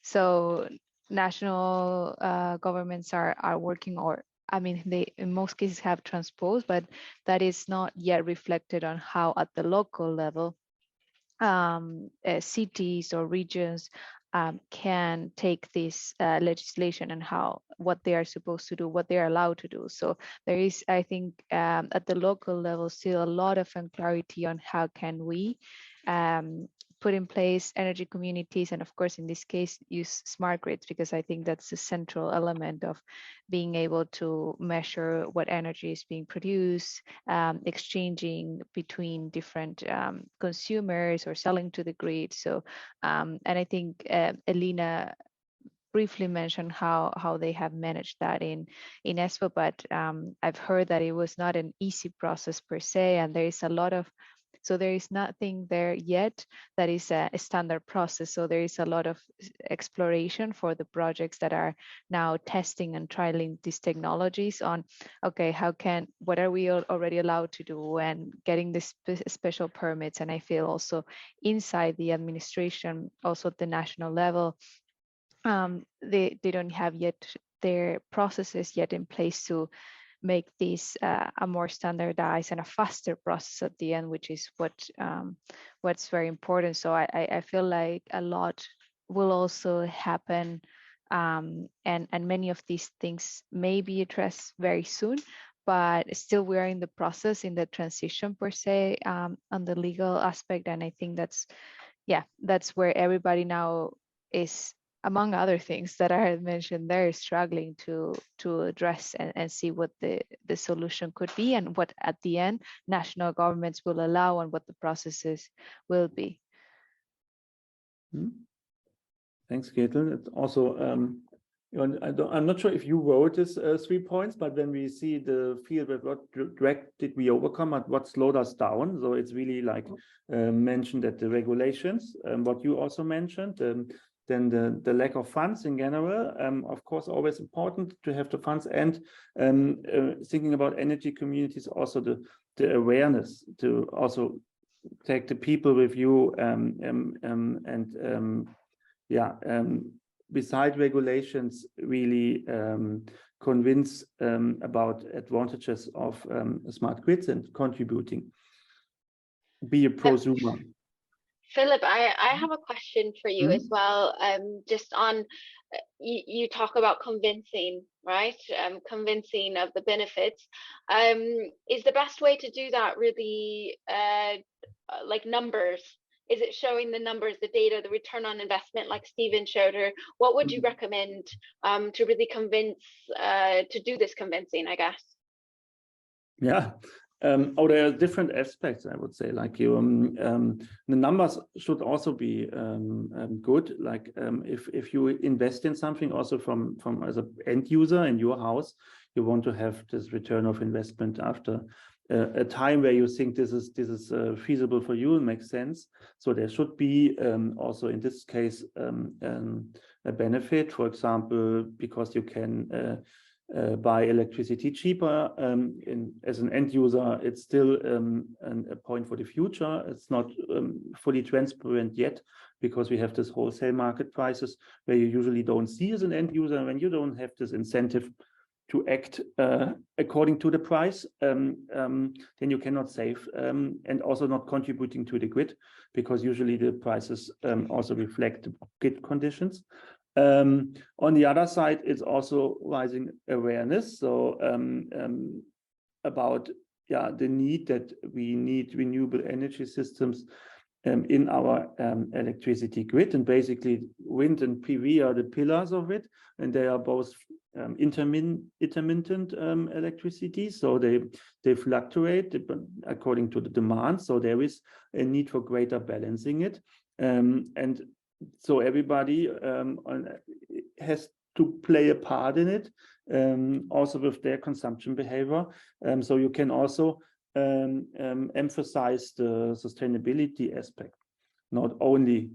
So national governments are working, or I mean, they in most cases have transposed, but that is not yet reflected on how at the local level cities or regions can take this legislation and what they are supposed to do, what they are allowed to do. So there is, I think, at the local level, still a lot of unclarity on how can we put in place energy communities, and of course in this case use smart grids, because I think that's the central element of being able to measure what energy is being produced, exchanging between different consumers or selling to the grid. So and I think Elina briefly mentioned how they have managed that in Espoo, but I've heard that it was not an easy process per se, and there is a lot of, so there is nothing there yet that is a standard process. So there is a lot of exploration for the projects that are now testing and trialing these technologies on, okay, what are we already allowed to do, and getting this special permits. And I feel also inside the administration, also at the national level, they don't have yet their processes yet in place to make this a more standardized and a faster process at the end, which is what's very important. So I feel like a lot will also happen, and many of these things may be addressed very soon, but still we are in the process, in the transition per se, on the legal aspect. And I think that's where everybody now is, among other things that I had mentioned, they're struggling to address and see what the solution could be, and what at the end national governments will allow, and what the processes will be. Thanks, Gretel. It's also, I'm not sure if you wrote this 3 points, but when we see the field, what drag did we overcome, and what slowed us down? So it's really like mentioned that the regulations, what you also mentioned, then the lack of funds in general, of course, always important to have the funds, and thinking about energy communities, also the awareness to also take the people with you, beside regulations, really convince about advantages of smart grids and contributing. Be a prosumer. Philip, I have a question for you as well. Just on, you talk about convincing, right? Convincing of the benefits. Is the best way to do that really like numbers? Is it showing the numbers, the data, the return on investment, like Stephen showed her? What would you recommend to really convince, to do this convincing, I guess? Yeah. There are different aspects, I would say, like the numbers should also be good. Like if you invest in something, also from as an end user in your house, you want to have this return of investment after a time where you think this is feasible for you and makes sense. So there should be also in this case a benefit, for example, because you can buy electricity cheaper. As an end user, it's still a point for the future. It's not fully transparent yet, because we have this wholesale market prices where you usually don't see as an end user. When you don't have this incentive to act according to the price, then you cannot save, and also not contributing to the grid, because usually the prices also reflect the grid conditions. On the other side, it's also rising awareness. So about the need that we need renewable energy systems in our electricity grid, and basically wind and PV are the pillars of it, and they are both intermittent electricity, so they fluctuate according to the demand. So there is a need for greater balancing it, and so everybody has to play a part in it, also with their consumption behavior. So you can also emphasize the sustainability aspect, not only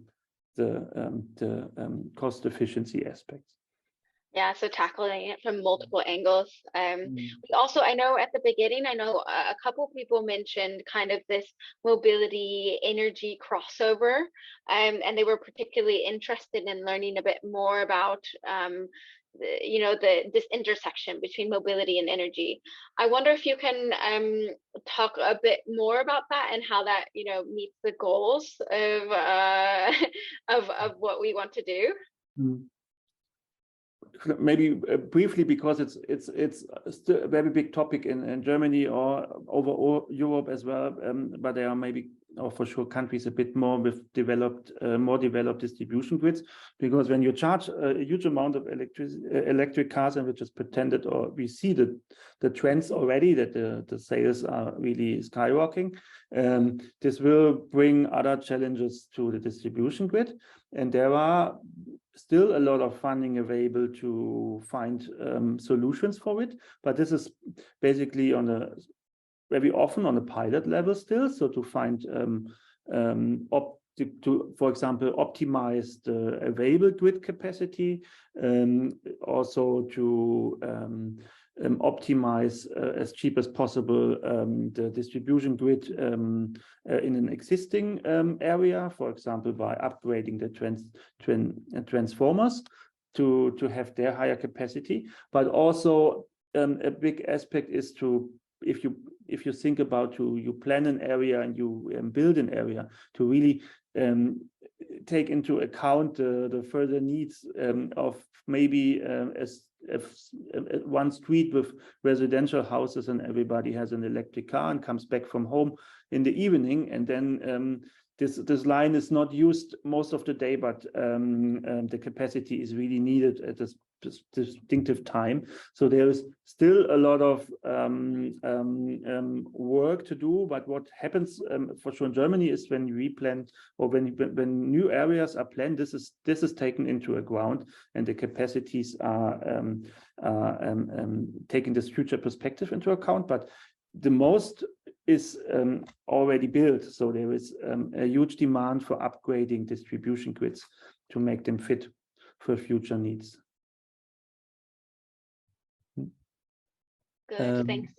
the cost efficiency aspects. Yeah, so tackling it from multiple angles. Also, I know at the beginning, a couple people mentioned kind of this mobility energy crossover, and they were particularly interested in learning a bit more about this intersection between mobility and energy. I wonder if you can talk a bit more about that and how that meets the goals of what we want to do. Maybe briefly, because it's still a very big topic in Germany or over Europe as well, but there are maybe, or for sure, countries a bit more with more developed distribution grids, because when you charge a huge amount of electric cars, and which is pretended, or we see the trends already, that the sales are really skyrocketing, this will bring other challenges to the distribution grid, and there are still a lot of funding available to find solutions for it, but this is basically very often on a pilot level still. So to find for example, optimize the available grid capacity, also to optimize as cheap as possible the distribution grid in an existing area, for example, by upgrading the transformers to have their higher capacity. But also a big aspect is to, if you think about you plan an area and you build an area, to really take into account the further needs of maybe one street with residential houses, and everybody has an electric car and comes back from home in the evening, and then this line is not used most of the day, but the capacity is really needed at this distinctive time. So there is still a lot of work to do. But what happens for sure in Germany is when we plan, or when new areas are planned, this is taken into account, and the capacities are taking this future perspective into account. But the most is already built, so there is a huge demand for upgrading distribution grids to make them fit for future needs. Good, thanks.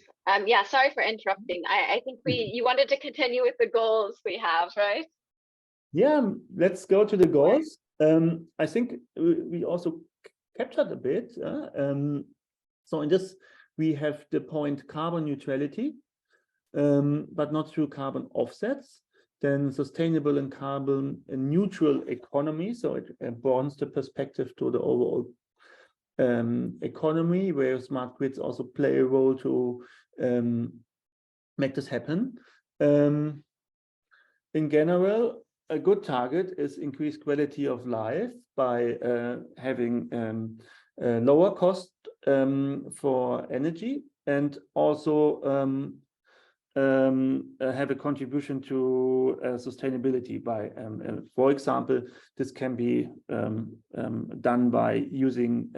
Yeah, sorry for interrupting. I think you wanted to continue with the goals we have, right? Yeah, let's go to the goals. I think we also captured a bit. So in this, we have the point carbon neutrality, but not through carbon offsets. Then sustainable and carbon neutral economy. So it broadens the perspective to the overall economy, where smart grids also play a role to make this happen. In general, a good target is increased quality of life by having lower cost for energy, and also have a contribution to sustainability by, for example, this can be done by using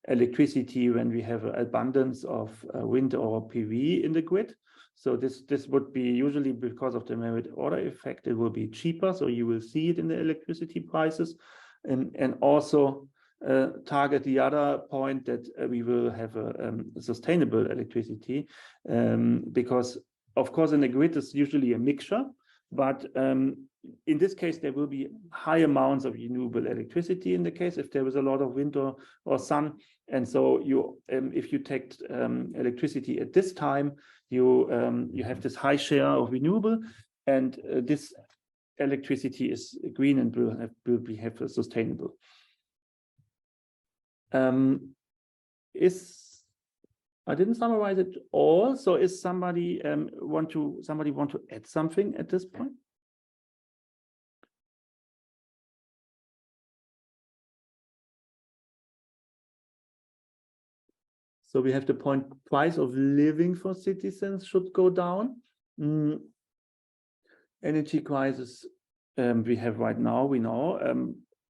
electricity when we have an abundance of wind or PV in the grid. So this would be usually because of the merit order effect, it will be cheaper. So you will see it in the electricity prices, and also target the other point that we will have a sustainable electricity, because of course in the grid is usually a mixture, but in this case there will be high amounts of renewable electricity in the case if there is a lot of wind or sun. And so you if you take electricity at this time, you have this high share of renewable, and this electricity is green and will be sustainable. I didn't summarize it all. So is somebody want to add something at this point? So we have the point price of living for citizens should go down. Energy crisis we have right now, we know.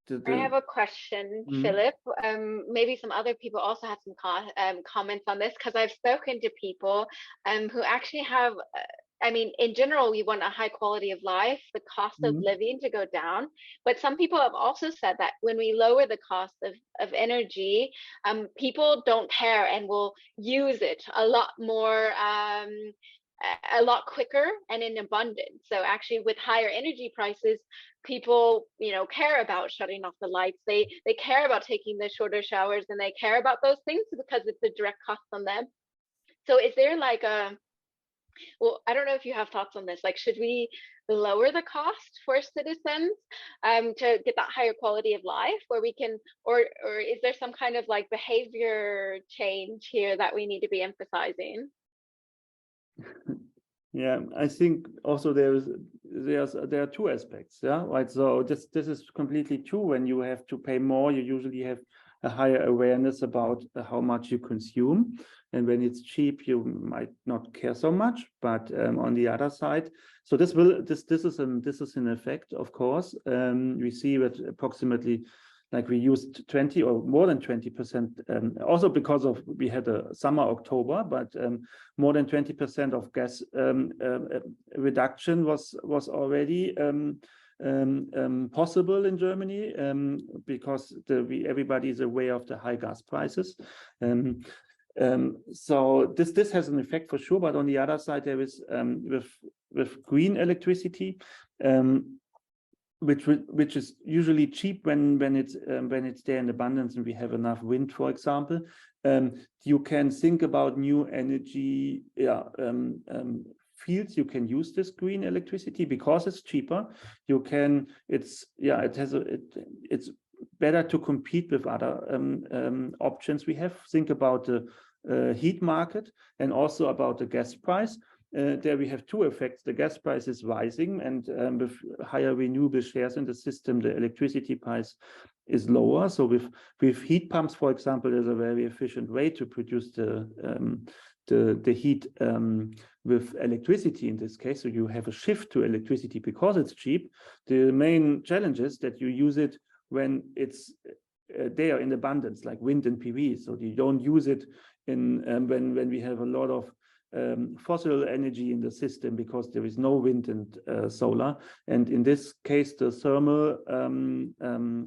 I have a question, Philip. Maybe some other people also have some comments on this, because I've spoken to people who actually have, I mean, in general, we want a high quality of life, the cost of living to go down. But some people have also said that when we lower the cost of energy, people don't care and will use it a lot more, a lot quicker and in abundance. So actually with higher energy prices, people, you know, care about shutting off the lights. They care about taking the shorter showers, and they care about those things because it's a direct cost on them. So is there like well, I don't know if you have thoughts on this, like should we lower the cost for citizens to get that higher quality of life, where we can, or is there some kind of like behavior change here that we need to be emphasizing? Yeah, I think also there are two aspects, yeah, right. So this is completely true. When you have to pay more, you usually have a higher awareness about how much you consume, and when it's cheap, you might not care so much. But on the other side, so this is an effect, of course. We see that approximately, like we used 20 or more than 20%, also because of we had a summer October, but more than 20% of gas reduction was already possible in Germany, because everybody is aware of the high gas prices. So this has an effect for sure. But on the other side, there is with green electricity, which is usually cheap when it's there in abundance and we have enough wind, for example. You can think about new energy fields. You can use this green electricity because it's cheaper. You can it's better to compete with other options we have. Think about the heat market and also about the gas price. There we have two effects. The gas price is rising, and with higher renewable shares in the system, the electricity price is lower. So with heat pumps, for example, there's a very efficient way to produce the heat with electricity in this case. So you have a shift to electricity because it's cheap. The main challenge is that you use it when it's there in abundance, like wind and PV. So you don't use it in when we have a lot of fossil energy in the system, because there is no wind and solar. And in this case, the thermal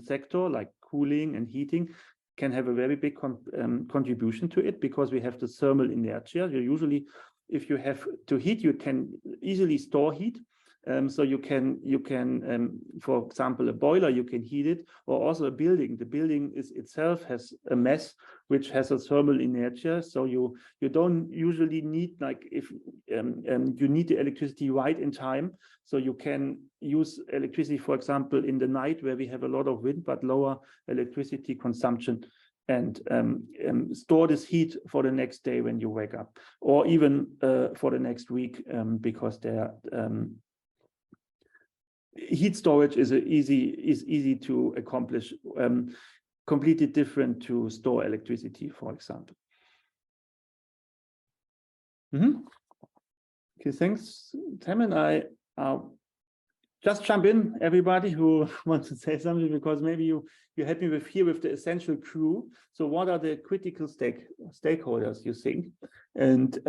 sector, like cooling and heating, can have a very big contribution to it, because we have the thermal inertia. You usually, if you have to heat, you can easily store heat. So you can, for example, a boiler, you can heat it, or also a building. The building itself has a mass which has a thermal inertia. So you don't usually need, like, if you need the electricity right in time. So you can use electricity, for example, in the night where we have a lot of wind but lower electricity consumption, and store this heat for the next day when you wake up, or even for the next week, because there heat storage is easy to accomplish, completely different to store electricity, for example. Okay, thanks, Tim. I just jump in, everybody who wants to say something, because maybe you help me with the essential crew. So what are the critical stakeholders, you think? And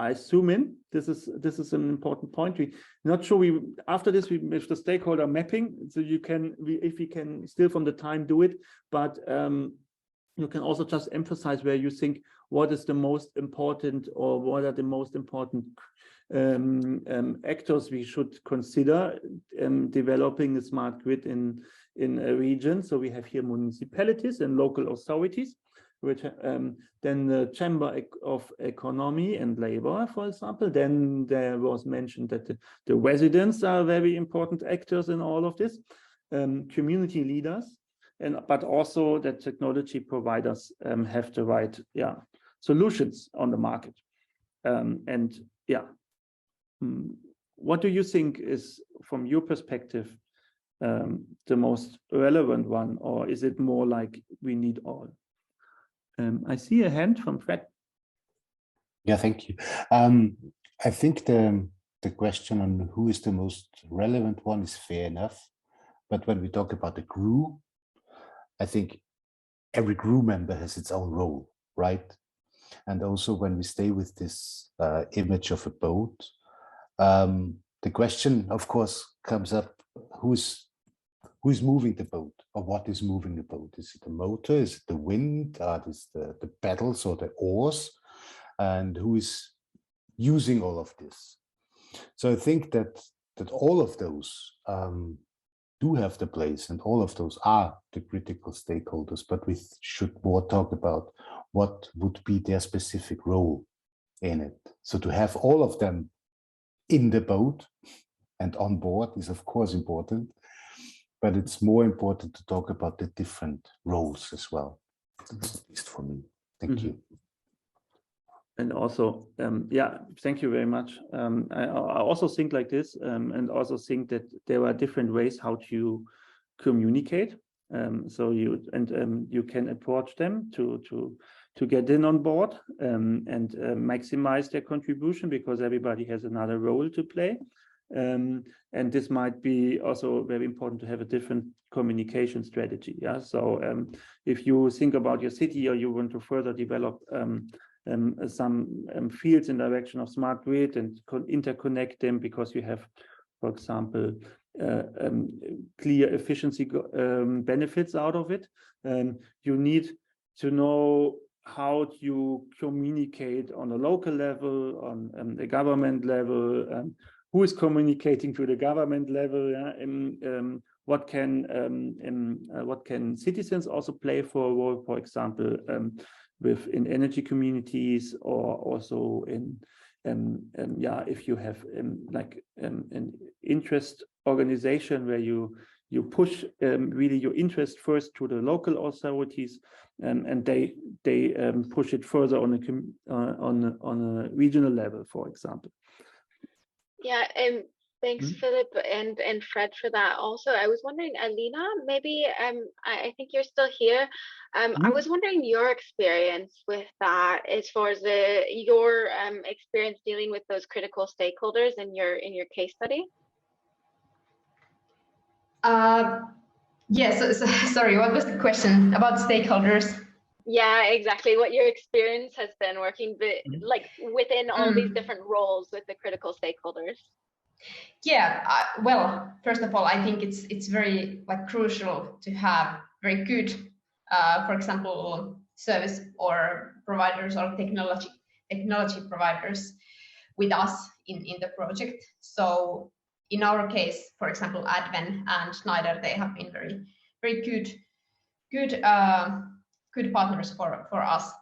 I zoom in. This is an important point. We're not sure after this with the stakeholder mapping, so you can if we can still from the time do it, but you can also just emphasize where you think what is the most important or what are the most important actors we should consider developing a smart grid in a region. So we have here municipalities and local authorities, which then the Chamber of Economy and Labor, for example. Then there was mentioned that the residents are very important actors in all of this, community leaders, but also that technology providers have the right solutions on the market. What do you think is, from your perspective, the most relevant one, or is it more like we need all? I see a hand from Fred. Yeah, thank you. I think the question on who is the most relevant one is fair enough. But when we talk about the crew, I think every crew member has its own role, right? And also when we stay with this image of a boat, the question, of course, comes up, who's moving the boat, or what is moving the boat? Is it the motor? Is it the wind? Is the pedals or the oars? And who is using all of this? So I think that all of those do have the place, and all of those are the critical stakeholders, but we should more talk about what would be their specific role in it. So to have all of them in the boat and on board is of course important, but it's more important to talk about the different roles as well, at least for me. Thank you. And also, thank you very much. I also think like this, and also think that there are different ways how to communicate. So you can approach them to get in on board and maximize their contribution, because everybody has another role to play. And this might be also very important to have a different communication strategy. Yeah. So if you think about your city, or you want to further develop some fields in direction of smart grid and interconnect them, because you have, for example, clear efficiency benefits out of it, you need to know how you communicate on a local level, on the government level, who is communicating to the government level, what can citizens also play for a role, for example, in energy communities, or also in if you have like an interest organization where you push really your interest first to the local authorities, and they push it further on a regional level, for example. Yeah, thanks, Philip and Fred, for that. Also, I was wondering, Alina, maybe I think you're still here. I was wondering your experience with that, as far as your experience dealing with those critical stakeholders in your case study. Yes. Sorry, what was the question about stakeholders? Yeah, exactly. What your experience has been working like within all these different roles with the critical stakeholders. Yeah, well, first of all, I think it's very crucial to have very good, for example, service or providers or technology providers with us in the project. So in our case, for example, Adven and Schneider, they have been very good partners for us,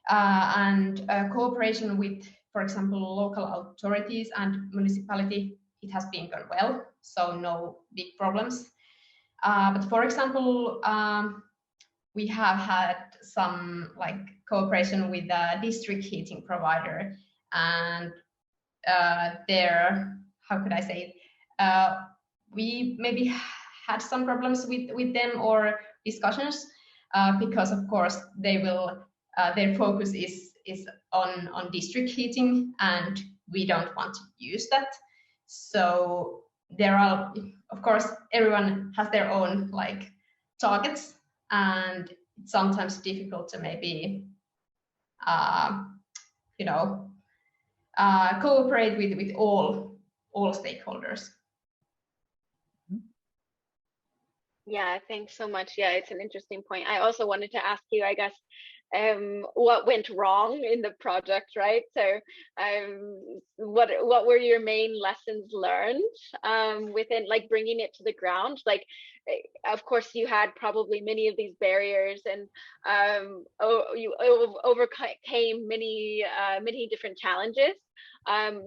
and cooperation with, for example, local authorities and municipality, it has been going well, so no big problems. But for example, we have had some cooperation with a district heating provider, and there, how could I say it? We maybe had some problems with them, or discussions, because of course they will their focus is on district heating, and we don't want to use that. So there are, of course, everyone has their own targets, and it's sometimes difficult to maybe cooperate with all stakeholders. Yeah, thanks so much. Yeah, it's an interesting point. I also wanted to ask you, I guess, what went wrong in the project, right? So, what were your main lessons learned within, like, bringing it to the ground? Like, of course, you had probably many of these barriers, and you overcame many different challenges.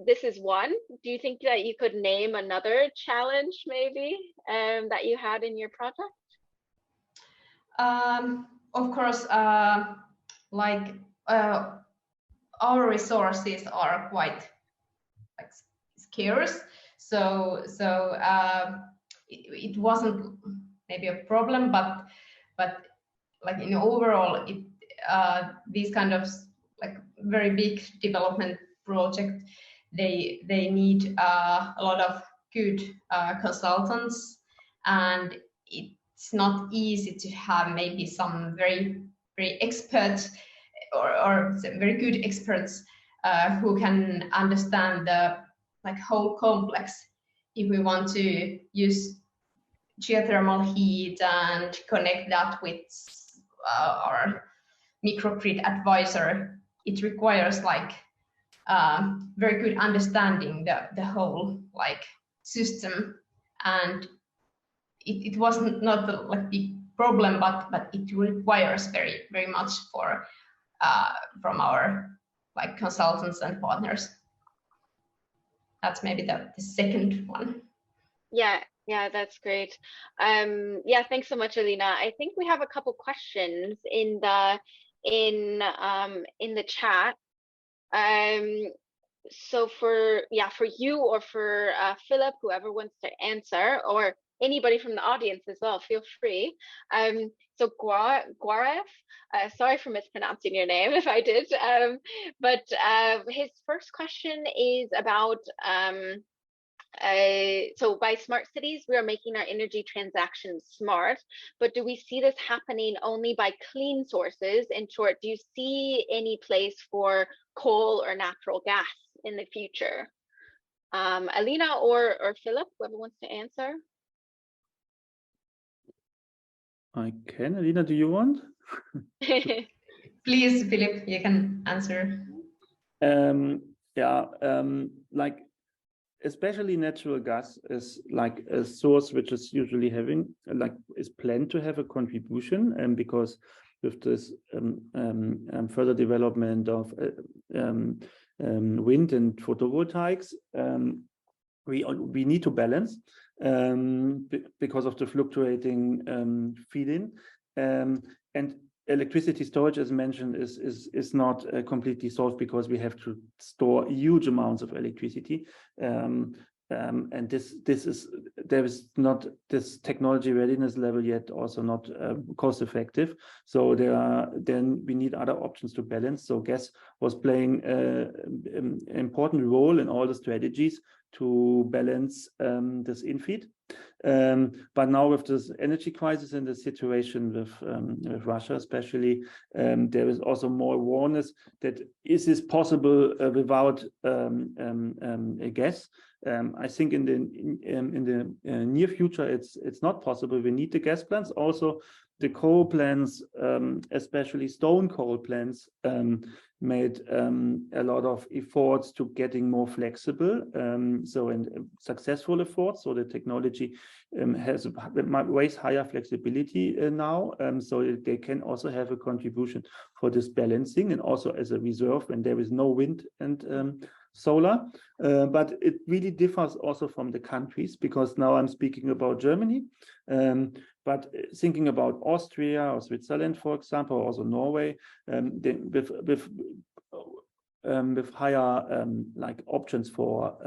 This is one. Do you think that you could name another challenge maybe that you had in your project? Of course, like our resources are quite like scarce, so it wasn't maybe a problem, but like in overall, it these kind of like very big development project, they need a lot of good consultants, and it's not easy to have maybe some very experts or very good experts who can understand the like whole complex if we want to use geothermal heat and connect that with our microgrid advisor. It requires like very good understanding the whole like system, and it wasn't not the like big problem, but it requires very much for from our like consultants and partners. That's maybe the second one. Yeah, that's great. Yeah, thanks so much, Alina. I think we have a couple questions in the chat. So for you or for Philip, whoever wants to answer, or anybody from the audience as well, feel free. So Guarev, sorry for mispronouncing your name if I did, but his first question is about so by smart cities, we are making our energy transactions smart, but do we see this happening only by clean sources? In short, do you see any place for coal or natural gas in the future? Alina or Philip, whoever wants to answer. I can. Alina, do you want? Please, Philip, you can answer. Like, especially natural gas is like a source which is usually having, like, is planned to have a contribution, and because with this further development of wind and photovoltaics, we need to balance because of the fluctuating feed-in, and electricity storage, as mentioned, is not completely solved because we have to store huge amounts of electricity, and there is not this technology readiness level yet, also not cost effective. So then we need other options to balance. So gas was playing an important role in all the strategies to balance this infeed. But now with this energy crisis and the situation with Russia especially, there is also more awareness that is this possible without a gas. I think in the near future it's not possible. We need the gas plants. Also the coal plants, especially stone coal plants, made a lot of efforts to getting more flexible, and successful efforts. So the technology has ways higher flexibility now, so they can also have a contribution for this balancing, and also as a reserve when there is no wind and solar. But it really differs also from the countries, because now I'm speaking about Germany, but thinking about Austria or Switzerland, for example, also Norway, with higher like options for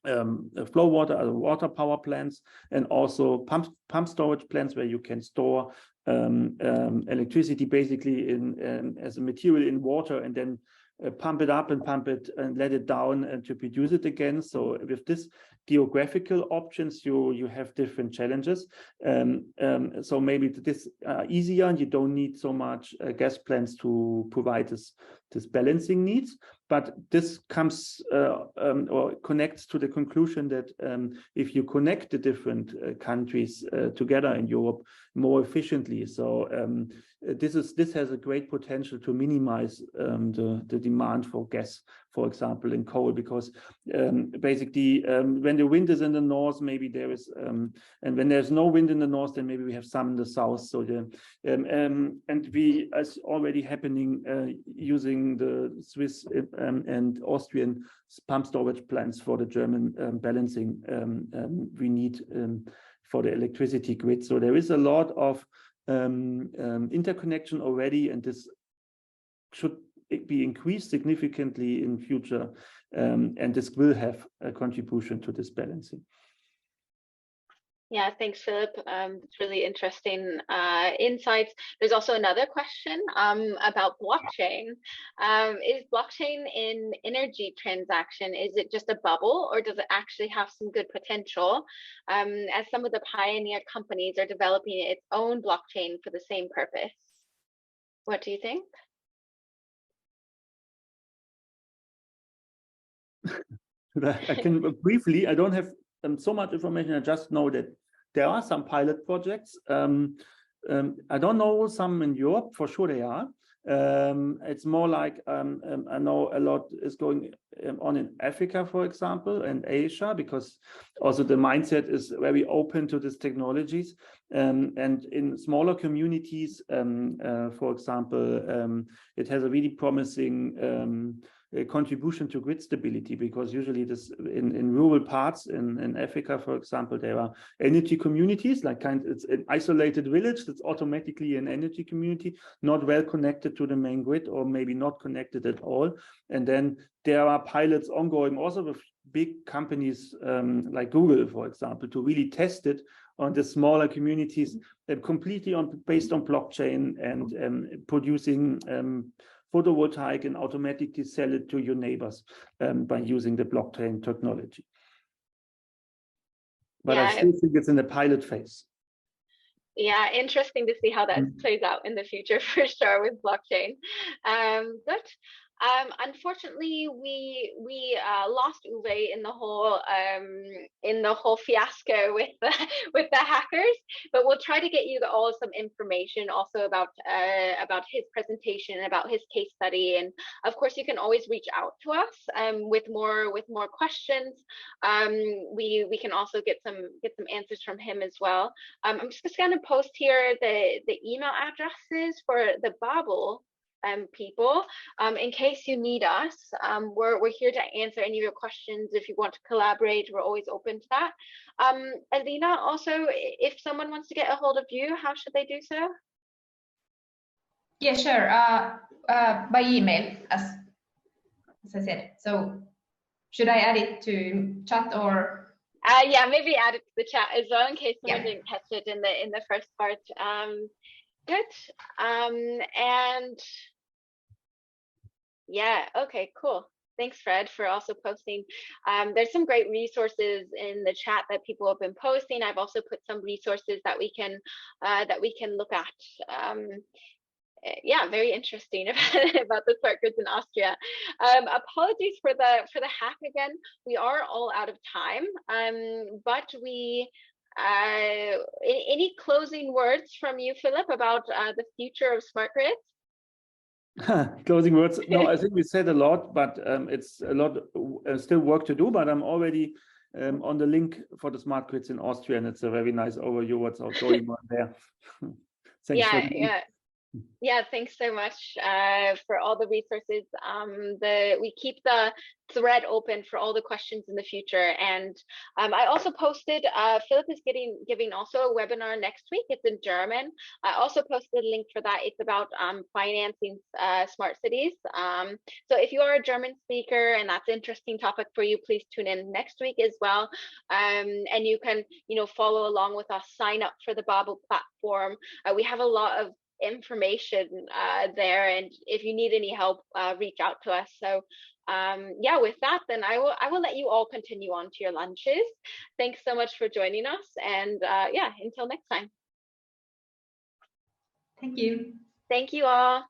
flow water, water power plants, and also pump storage plants where you can store electricity basically in as a material in water, and then pump it up and pump it and let it down and to produce it again. So with this geographical options, you have different challenges. So maybe this easier, and you don't need so much gas plants to provide this balancing needs. But this comes or connects to the conclusion that if you connect the different countries together in Europe more efficiently, so this has a great potential to minimize the demand for gas, for example, in coal, because basically when the wind is in the north, maybe there is, and when there's no wind in the north, then maybe we have some in the south. So the and we, as already happening using the Swiss and Austrian pump storage plants for the German balancing we need for the electricity grid. So there is a lot of interconnection already, and this should be increased significantly in future, and this will have a contribution to this balancing. Yeah, thanks, Philip. It's really interesting insights. There's also another question about blockchain. Is blockchain in energy transaction, is it just a bubble, or does it actually have some good potential, as some of the pioneer companies are developing its own blockchain for the same purpose? What do you think? I can briefly, I don't have so much information. I just know that there are some pilot projects. I don't know some in Europe, for sure they are. It's more like I know a lot is going on in Africa, for example, and Asia, because also the mindset is very open to these technologies. And in smaller communities, for example, it has a really promising contribution to grid stability, because usually this in rural parts in Africa, for example, there are energy communities, like it's an isolated village that's automatically an energy community, not well connected to the main grid, or maybe not connected at all. And then there are pilots ongoing also with big companies like Google, for example, to really test it on the smaller communities that completely based on blockchain and producing photovoltaic and automatically sell it to your neighbors by using the blockchain technology. But yeah, I still think it's in the pilot phase. Yeah, interesting to see how that plays out in the future for sure with blockchain. But unfortunately, we lost Uwe in the whole fiasco with the hackers. But we'll try to get you all some information also about his presentation, about his case study, and of course you can always reach out to us with more questions. We can also get some answers from him as well. I'm just going to post here the email addresses for the BABLE people, in case you need us. We're here to answer any of your questions. If you want to collaborate, we're always open to that. Alina, also, if someone wants to get a hold of you, how should they do so? Yeah, sure. By email, as I said. So should I add it to chat or? Yeah, maybe add it to the chat as well, in case someone didn't catch it in the first part. Good. And yeah, okay, cool. Thanks, Fred, for also posting. There's some great resources in the chat that people have been posting. I've also put some resources that we can look at. Yeah, very interesting about the smart grids in Austria. Apologies for the hack again. We are all out of time, but we. Any closing words from you, Philip, about the future of smart grids? Closing words. No, I think we said a lot, but it's a lot still work to do. But I'm already on the link for the smart grids in Austria, and it's a very nice overview what's going on there. Thanks. Yeah, thanks so much for all the resources. We keep the thread open for all the questions in the future, and I also posted. Philip is giving also a webinar next week. It's in German. I also posted a link for that. It's about financing smart cities. So if you are a German speaker and that's an interesting topic for you, please tune in next week as well. And you can follow along with us. Sign up for the BABLE platform. We have a lot of information there, and if you need any help, reach out to us. So yeah, with that, then I will let you all continue on to your lunches. Thanks so much for joining us, and yeah, until next time. Thank you. Thank you all.